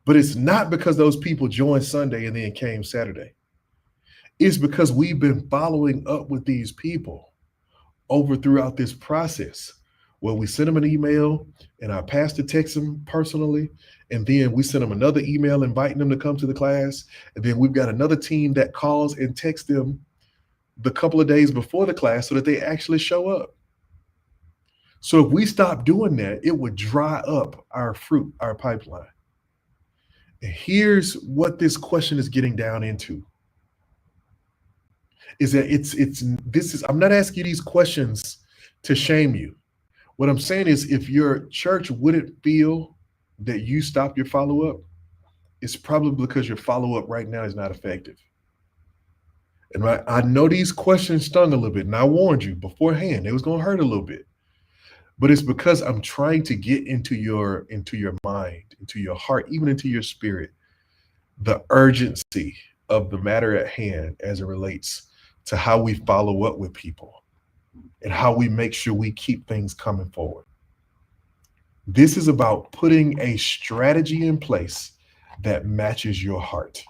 But it's not because those people joined Sunday and then came Saturday. It's because we've been following up with these people throughout this process, where we send them an email and our pastor texts them personally, and then we send them another email inviting them to come to the class, and then we've got another team that calls and texts them the couple of days before the class so that they actually show up. So if we stop doing that, it would dry up our fruit, our pipeline. And here's what this question is getting down into. Is that I'm not asking you these questions to shame you. What I'm saying is, if your church wouldn't feel that you stop your follow-up, it's probably because your follow-up right now is not effective. And I know these questions stung a little bit, and I warned you beforehand, it was going to hurt a little bit. But it's because I'm trying to get into your mind, into your heart, even into your spirit, the urgency of the matter at hand as it relates to how we follow up with people and how we make sure we keep things coming forward. This is about putting a strategy in place that matches your heart.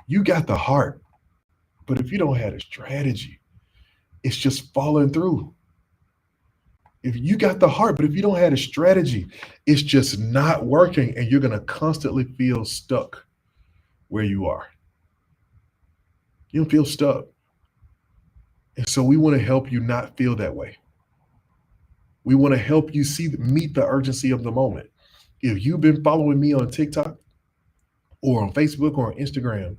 You got the heart, but if you don't have a strategy, it's just falling through. If you got the heart, but if you don't have a strategy, it's just not working, and you're going to constantly feel stuck where you are. You'll feel stuck. And so we want to help you not feel that way. We want to help you meet the urgency of the moment. If you've been following me on TikTok or on Facebook or on Instagram,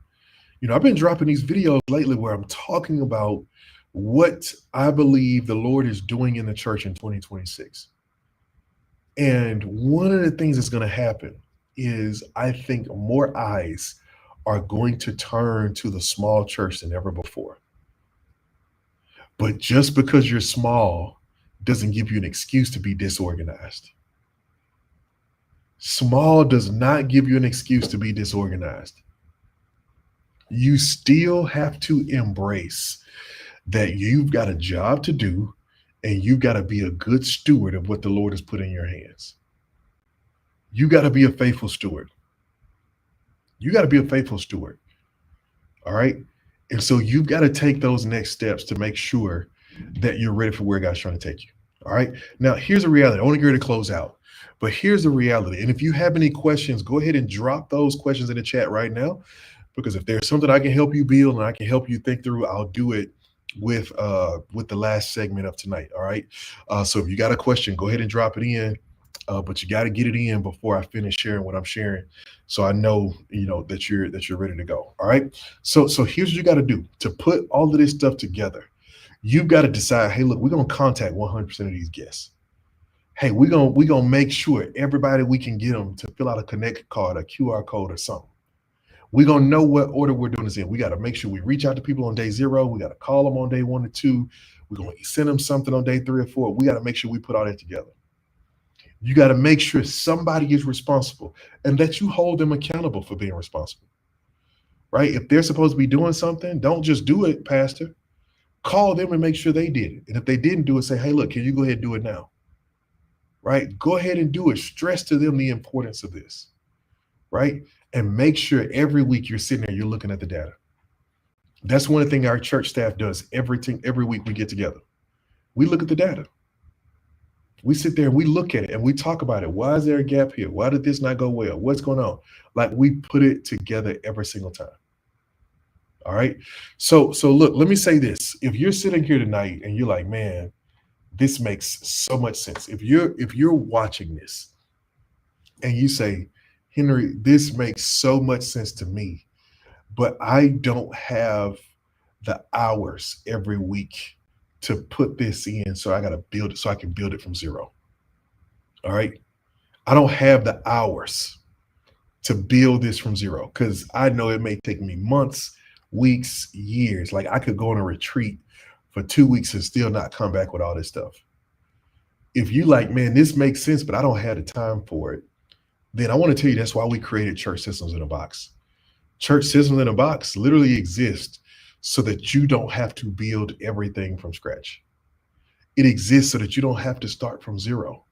I've been dropping these videos lately where I'm talking about what I believe the Lord is doing in the church in 2026. And one of the things that's going to happen is, I think more eyes are going to turn to the small church than ever before. But just because you're small doesn't give you an excuse to be disorganized. Small does not give you an excuse to be disorganized. You still have to embrace that you've got a job to do, and you've got to be a good steward of what the Lord has put in your hands. You got to be a faithful steward. You got to be a faithful steward. All right. And so you've got to take those next steps to make sure that you're ready for where God's trying to take you. All right. Now, here's a reality. I want to get ready to close out, but here's the reality. And if you have any questions, go ahead and drop those questions in the chat right now, because if there's something I can help you build and I can help you think through, I'll do it with the last segment of tonight. All right. So if you got a question, go ahead and drop it in. but you got to get it in before I finish sharing what I'm sharing, so I know that you're ready to go. All right. So here's what you got to do to put all of this stuff together. You've got to decide. Hey, look, we're gonna contact 100% of these guests. Hey, we're gonna make sure everybody we can get them to fill out a connect card, a QR code, or something. We're gonna know what order we're doing this in. We got to make sure we reach out to people on day 0. We got to call them on day 1 or 2. We're gonna send them something on day 3 or 4. We got to make sure we put all that together. You got to make sure somebody is responsible and that you hold them accountable for being responsible, right? If they're supposed to be doing something, don't just do it, Pastor. Call them and make sure they did it. And if they didn't do it, say, hey, look, can you go ahead and do it now? Right? Go ahead and do it. Stress to them the importance of this, right? And make sure every week you're sitting there, you're looking at the data. That's one thing our church staff does. Every week we get together. We look at the data. We sit there and we look at it and we talk about it. Why is there a gap here? Why did this not go well? What's going on? Like, we put it together every single time. All right. So look, let me say this. If you're sitting here tonight and you're like, man, this makes so much sense. If you're watching this and you say, Henry, this makes so much sense to me, but I don't have the hours every week to put this in, so I got to build it so I can build it from 0. All right. I don't have the hours to build this from 0 because I know it may take me months, weeks, years. Like, I could go on a retreat for 2 weeks and still not come back with all this stuff. If you like, man, this makes sense, but I don't have the time for it, then I want to tell you that's why we created Church Systems in a Box. Church Systems in a Box literally exists so that you don't have to build everything from scratch. It exists so that you don't have to start from 0.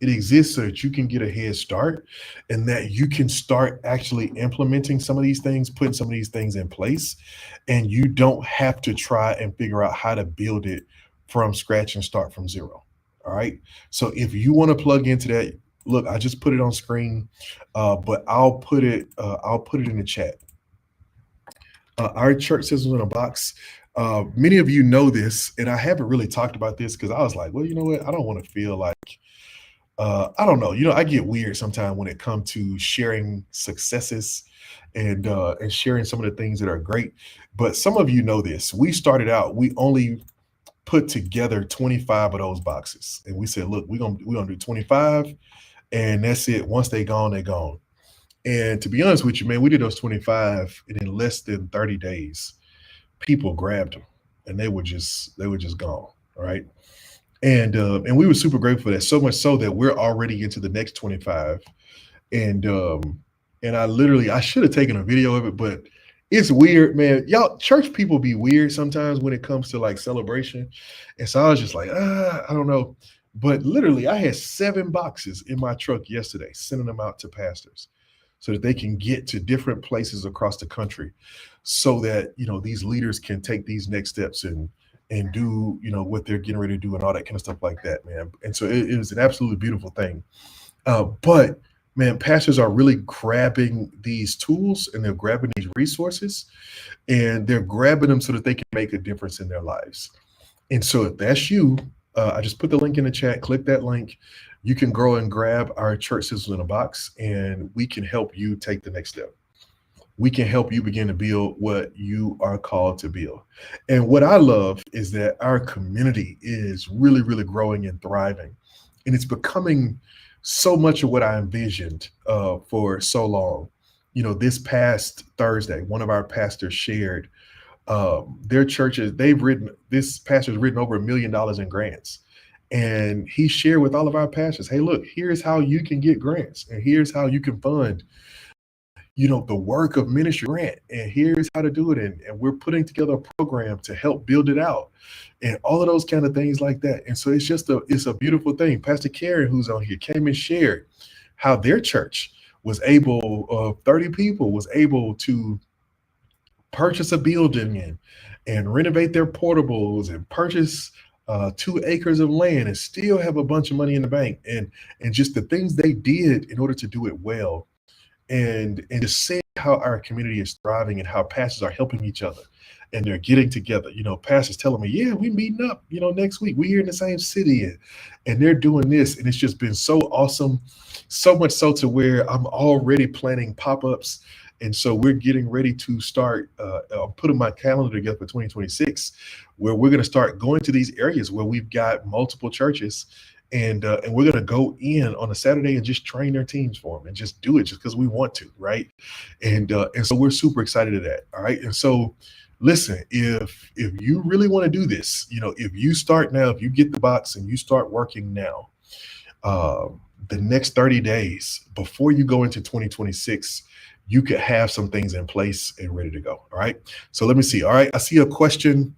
It exists so that you can get a head start and that you can start actually implementing some of these things, putting some of these things in place, and you don't have to try and figure out how to build it from scratch and start from 0. All right. So if you want to plug into that, look, I just put it on screen, but I'll put it in the chat. Our Church Systems in a Box. Many of you know this, and I haven't really talked about this because I was like, well, you know what? I don't want to feel like, I don't know. I get weird sometimes when it comes to sharing successes and sharing some of the things that are great. But some of you know this. We started out, we only put together 25 of those boxes. And we said, look, we're gonna do 25, and that's it. Once they're gone, they're gone. And to be honest with you, man, we did those 25, and in less than 30 days, people grabbed them and they were just gone. All right. And we were super grateful for that, so much so that we're already into the next 25. And I should have taken a video of it, but it's weird, man. Y'all, church people be weird sometimes when it comes to like celebration. And so I was just like, I don't know. But literally, I had 7 boxes in my truck yesterday, sending them out to pastors so that they can get to different places across the country, so that these leaders can take these next steps and do what they're getting ready to do and all that kind of stuff like that, man. And so it was an absolutely beautiful thing. But man, pastors are really grabbing these tools and they're grabbing these resources and they're grabbing them so that they can make a difference in their lives. And so if that's you, I just put the link in the chat, click that link. You can go and grab our Church Systems in a Box, and we can help you take the next step. We can help you begin to build what you are called to build. And what I love is that our community is really, really growing and thriving. And it's becoming so much of what I envisioned for so long. This past Thursday, one of our pastors shared their churches, this pastor's written over $1 million in grants. And he shared with all of our pastors, hey, look, here's how you can get grants, and here's how you can fund the work of ministry grant, and here's how to do it. And we're putting together a program to help build it out and all of those kind of things like that. And so it's a beautiful thing. Pastor Karen, who's on here, came and shared how their church was able, 30 people was able to purchase a building and renovate their portables and purchase 2 acres of land and still have a bunch of money in the bank, and just the things they did in order to do it well. and just seeing how our community is thriving and how pastors are helping each other and they're getting together. Pastors telling me, yeah, we meeting up, next week. We here in the same city and they're doing this. And it's just been so awesome. So much so to where I'm already planning pop-ups. And so we're getting ready to start putting my calendar together for 2026, where we're going to start going to these areas where we've got multiple churches, and we're going to go in on a Saturday and just train their teams for them and just do it just because we want to, right? And so we're super excited at that. All right. And so listen, if you really want to do this, if you start now, if you get the box and you start working now, uh, the next 30 days before you go into 2026, you could have some things in place and ready to go. All right. So let me see. All right. I see a question.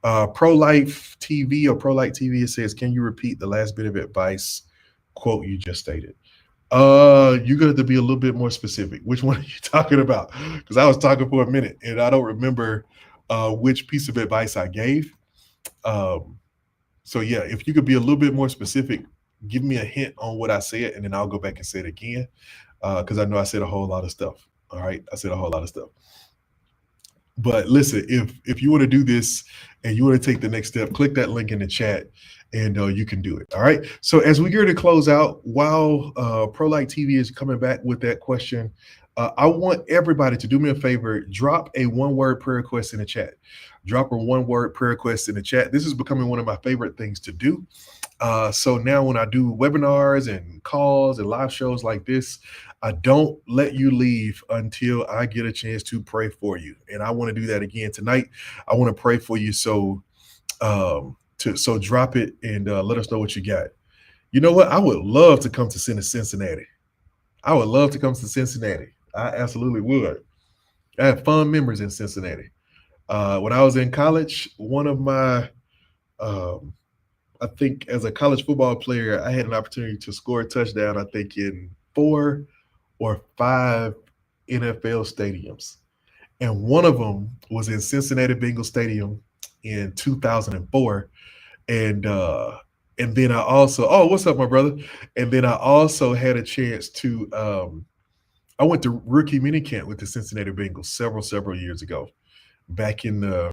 Pro Life TV or Pro Life TV, it says, can you repeat the last bit of advice quote you just stated? You're gonna have to be a little bit more specific. Which one are you talking about? Because I was talking for a minute and I don't remember which piece of advice I gave. Um, so yeah, if you could be a little bit more specific, give me a hint on what I said, and then I'll go back and say it again. Because I know I said a whole lot of stuff. All right, I said a whole lot of stuff. But listen, if you want to do this and you want to take the next step, click that link in the chat and you can do it. All right. So as we get to close out, while Pro Light TV is coming back with that question, I want everybody to do me a favor, drop a one-word prayer request in the chat. Drop a one-word prayer request in the chat. This is becoming one of my favorite things to do. So now when I do webinars and calls and live shows like this, I don't let you leave until I get a chance to pray for you. And I want to do that again tonight. I want to pray for you. So so drop it and let us know what you got. You know what? I would love to come to Cincinnati. I would love to come to Cincinnati. I absolutely would. I had fun memories in Cincinnati. When I was in college, one of my I think as a college football player, I had an opportunity to score a touchdown, I think in 4 or 5 NFL stadiums. And one of them was in Cincinnati Bengals Stadium in 2004. And then I also, oh, what's up, my brother? And then I also had a chance to I went to rookie minicamp with the Cincinnati Bengals several years ago, back in the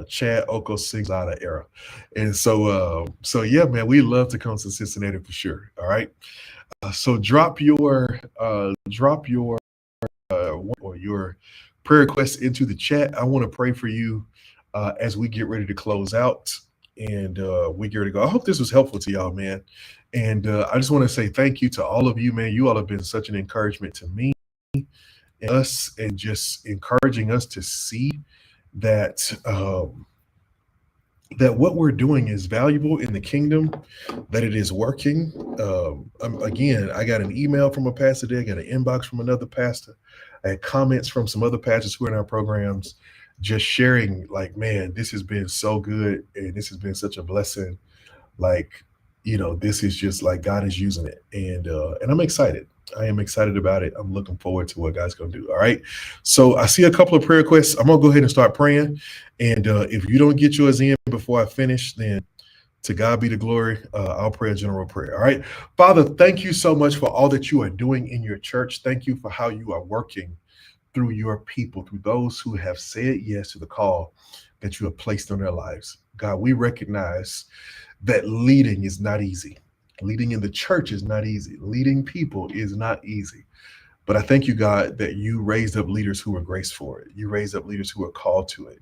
Chad Okosinglada era. And so yeah, man, we love to come to Cincinnati for sure. All right. So drop your or your prayer requests into the chat. I want to pray for you as we get ready to close out and we get ready to go. I hope this was helpful to y'all, man. And I just want to say thank you to all of you, man. You all have been such an encouragement to me and us, and just encouraging us to see that that what we're doing is valuable in the kingdom, that it is working. Again, I got an email from a pastor today, I got an inbox from another pastor, I had comments from some other pastors who are in our programs, just sharing like, man, this has been so good and this has been such a blessing. Like, this is just like God is using it, and I'm excited. I am excited about it. I'm looking forward to what God's going to do. All right. So I see a couple of prayer requests. I'm going to go ahead and start praying. And if you don't get yours in before I finish, then to God be the glory. I'll pray a general prayer. All right. Father, thank you so much for all that you are doing in your church. Thank you for how you are working through your people, through those who have said yes to the call that you have placed on their lives. God, we recognize that leading is not easy. Leading in the church is not easy. Leading people is not easy. But I thank you, God, that you raised up leaders who are graced for it. You raised up leaders who are called to it.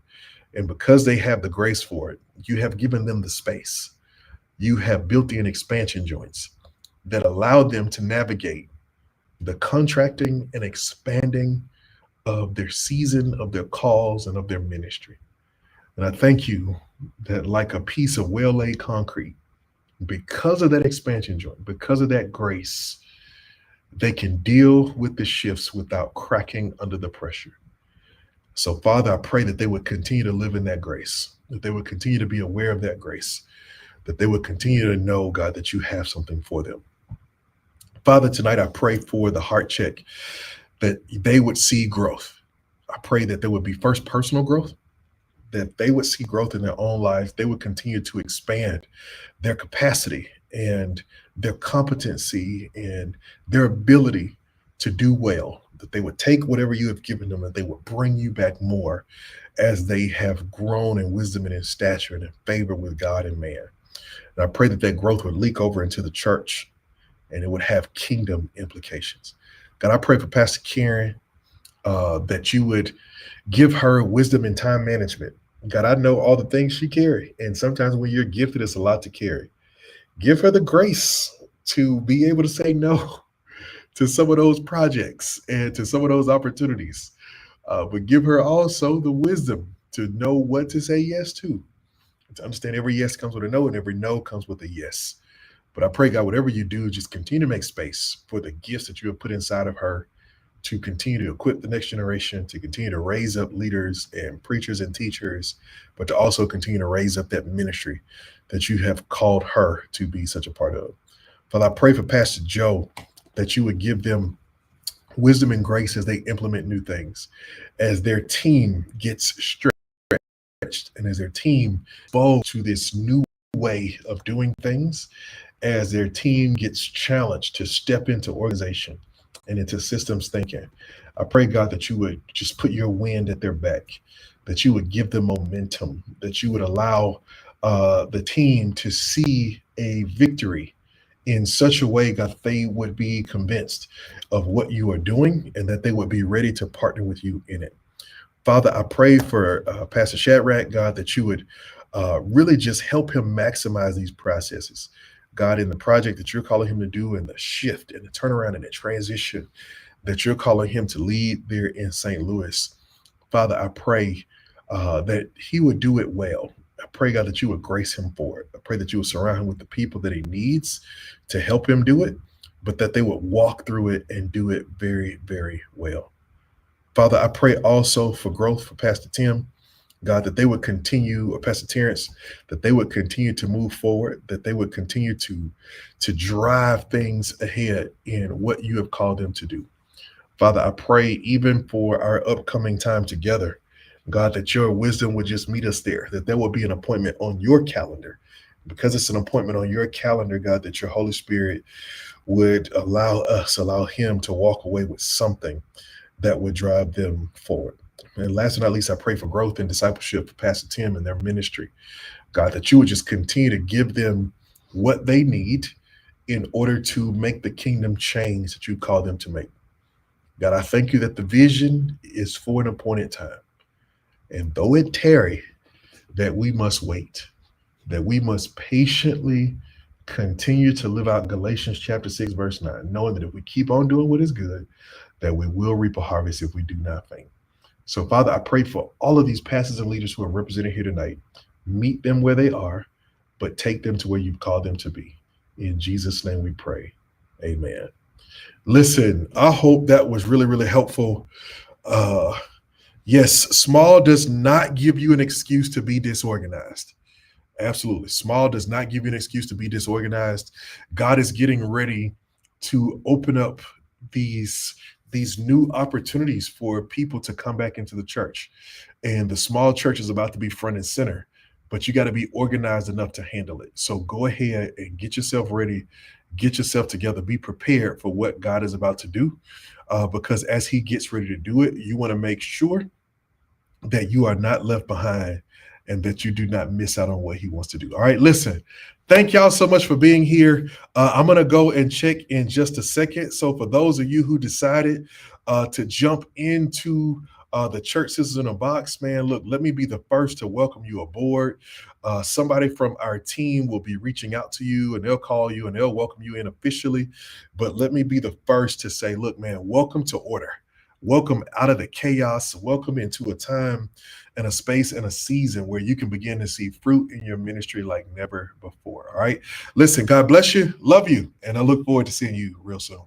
And because they have the grace for it, you have given them the space. You have built in expansion joints that allowed them to navigate the contracting and expanding of their season, of their calls, and of their ministry. And I thank you that, like a piece of well-laid concrete, because of that expansion joint, because of that grace, they can deal with the shifts without cracking under the pressure. So, Father, I pray that they would continue to live in that grace, that they would continue to be aware of that grace, that they would continue to know, God, that you have something for them. Father, tonight I pray for the heart check, that they would see growth. I pray that there would be first personal growth, that they would see growth in their own lives. They would continue to expand their capacity and their competency and their ability to do well, that they would take whatever you have given them and they would bring you back more as they have grown in wisdom and in stature and in favor with God and man. And I pray that that growth would leak over into the church and it would have kingdom implications. God, I pray for Pastor Karen that you would give her wisdom in time management. God, I know all the things she carry, and sometimes when you're gifted, it's a lot to carry. Give her the grace to be able to say no to some of those projects and to some of those opportunities, but give her also the wisdom to know what to say yes to understand every yes comes with a no and every no comes with a yes. But I pray, God, whatever you do, just continue to make space for the gifts that you have put inside of her to continue to equip the next generation, to continue to raise up leaders and preachers and teachers, but to also continue to raise up that ministry that you have called her to be such a part of. Father, I pray for Pastor Joe that you would give them wisdom and grace as they implement new things, as their team gets stretched, and as their team evolves to this new way of doing things, as their team gets challenged to step into organization and into systems thinking. I pray, God, that you would just put your wind at their back, that you would give them momentum, that you would allow the team to see a victory in such a way, God, that they would be convinced of what you are doing and that they would be ready to partner with you in it. Father, I pray for Pastor Shadrach, God, that you would really just help him maximize these processes. God, in the project that you're calling him to do, and the shift and the turnaround and the transition that you're calling him to lead there in St. Louis. Father, I pray that he would do it well. I pray, God, that you would grace him for it. I pray that you would surround him with the people that he needs to help him do it, but that they would walk through it and do it very, very well. Father, I pray also for growth for Pastor Tim. God, that they would continue, or Pastor Terrence, that they would continue to move forward, that they would continue to drive things ahead in what you have called them to do. Father, I pray even for our upcoming time together, God, that your wisdom would just meet us there, that there will be an appointment on your calendar. Because it's an appointment on your calendar, God, that your Holy Spirit would allow him to walk away with something that would drive them forward. And last but not least, I pray for growth and discipleship for Pastor Tim and their ministry. God, that you would just continue to give them what they need in order to make the kingdom change that you call them to make. God, I thank you that the vision is for an appointed time. And though it tarry, that we must wait, that we must patiently continue to live out Galatians chapter 6, verse 9, knowing that if we keep on doing what is good, that we will reap a harvest if we do not faint. So, Father, I pray for all of these pastors and leaders who are represented here tonight. Meet them where they are, but take them to where you've called them to be. In Jesus' name we pray. Amen. Listen, I hope that was really, really helpful. Yes, small does not give you an excuse to be disorganized. Absolutely. Small does not give you an excuse to be disorganized. God is getting ready to open up these new opportunities for people to come back into the church. And the small church is about to be front and center, but you got to be organized enough to handle it. So go ahead and get yourself ready, get yourself together, be prepared for what God is about to do. Because as he gets ready to do it, you want to make sure that you are not left behind and that you do not miss out on what he wants to do. All right, listen, thank y'all so much for being here. I'm going to go and check in just a second. So for those of you who decided to jump into the Church Sisters in a Box, man, look, let me be the first to welcome you aboard. Somebody from our team will be reaching out to you and they'll call you and they'll welcome you in officially. But let me be the first to say, look, man, welcome to order. Welcome out of the chaos. Welcome into a time and a space and a season where you can begin to see fruit in your ministry like never before. All right. Listen, God bless you. Love you. And I look forward to seeing you real soon.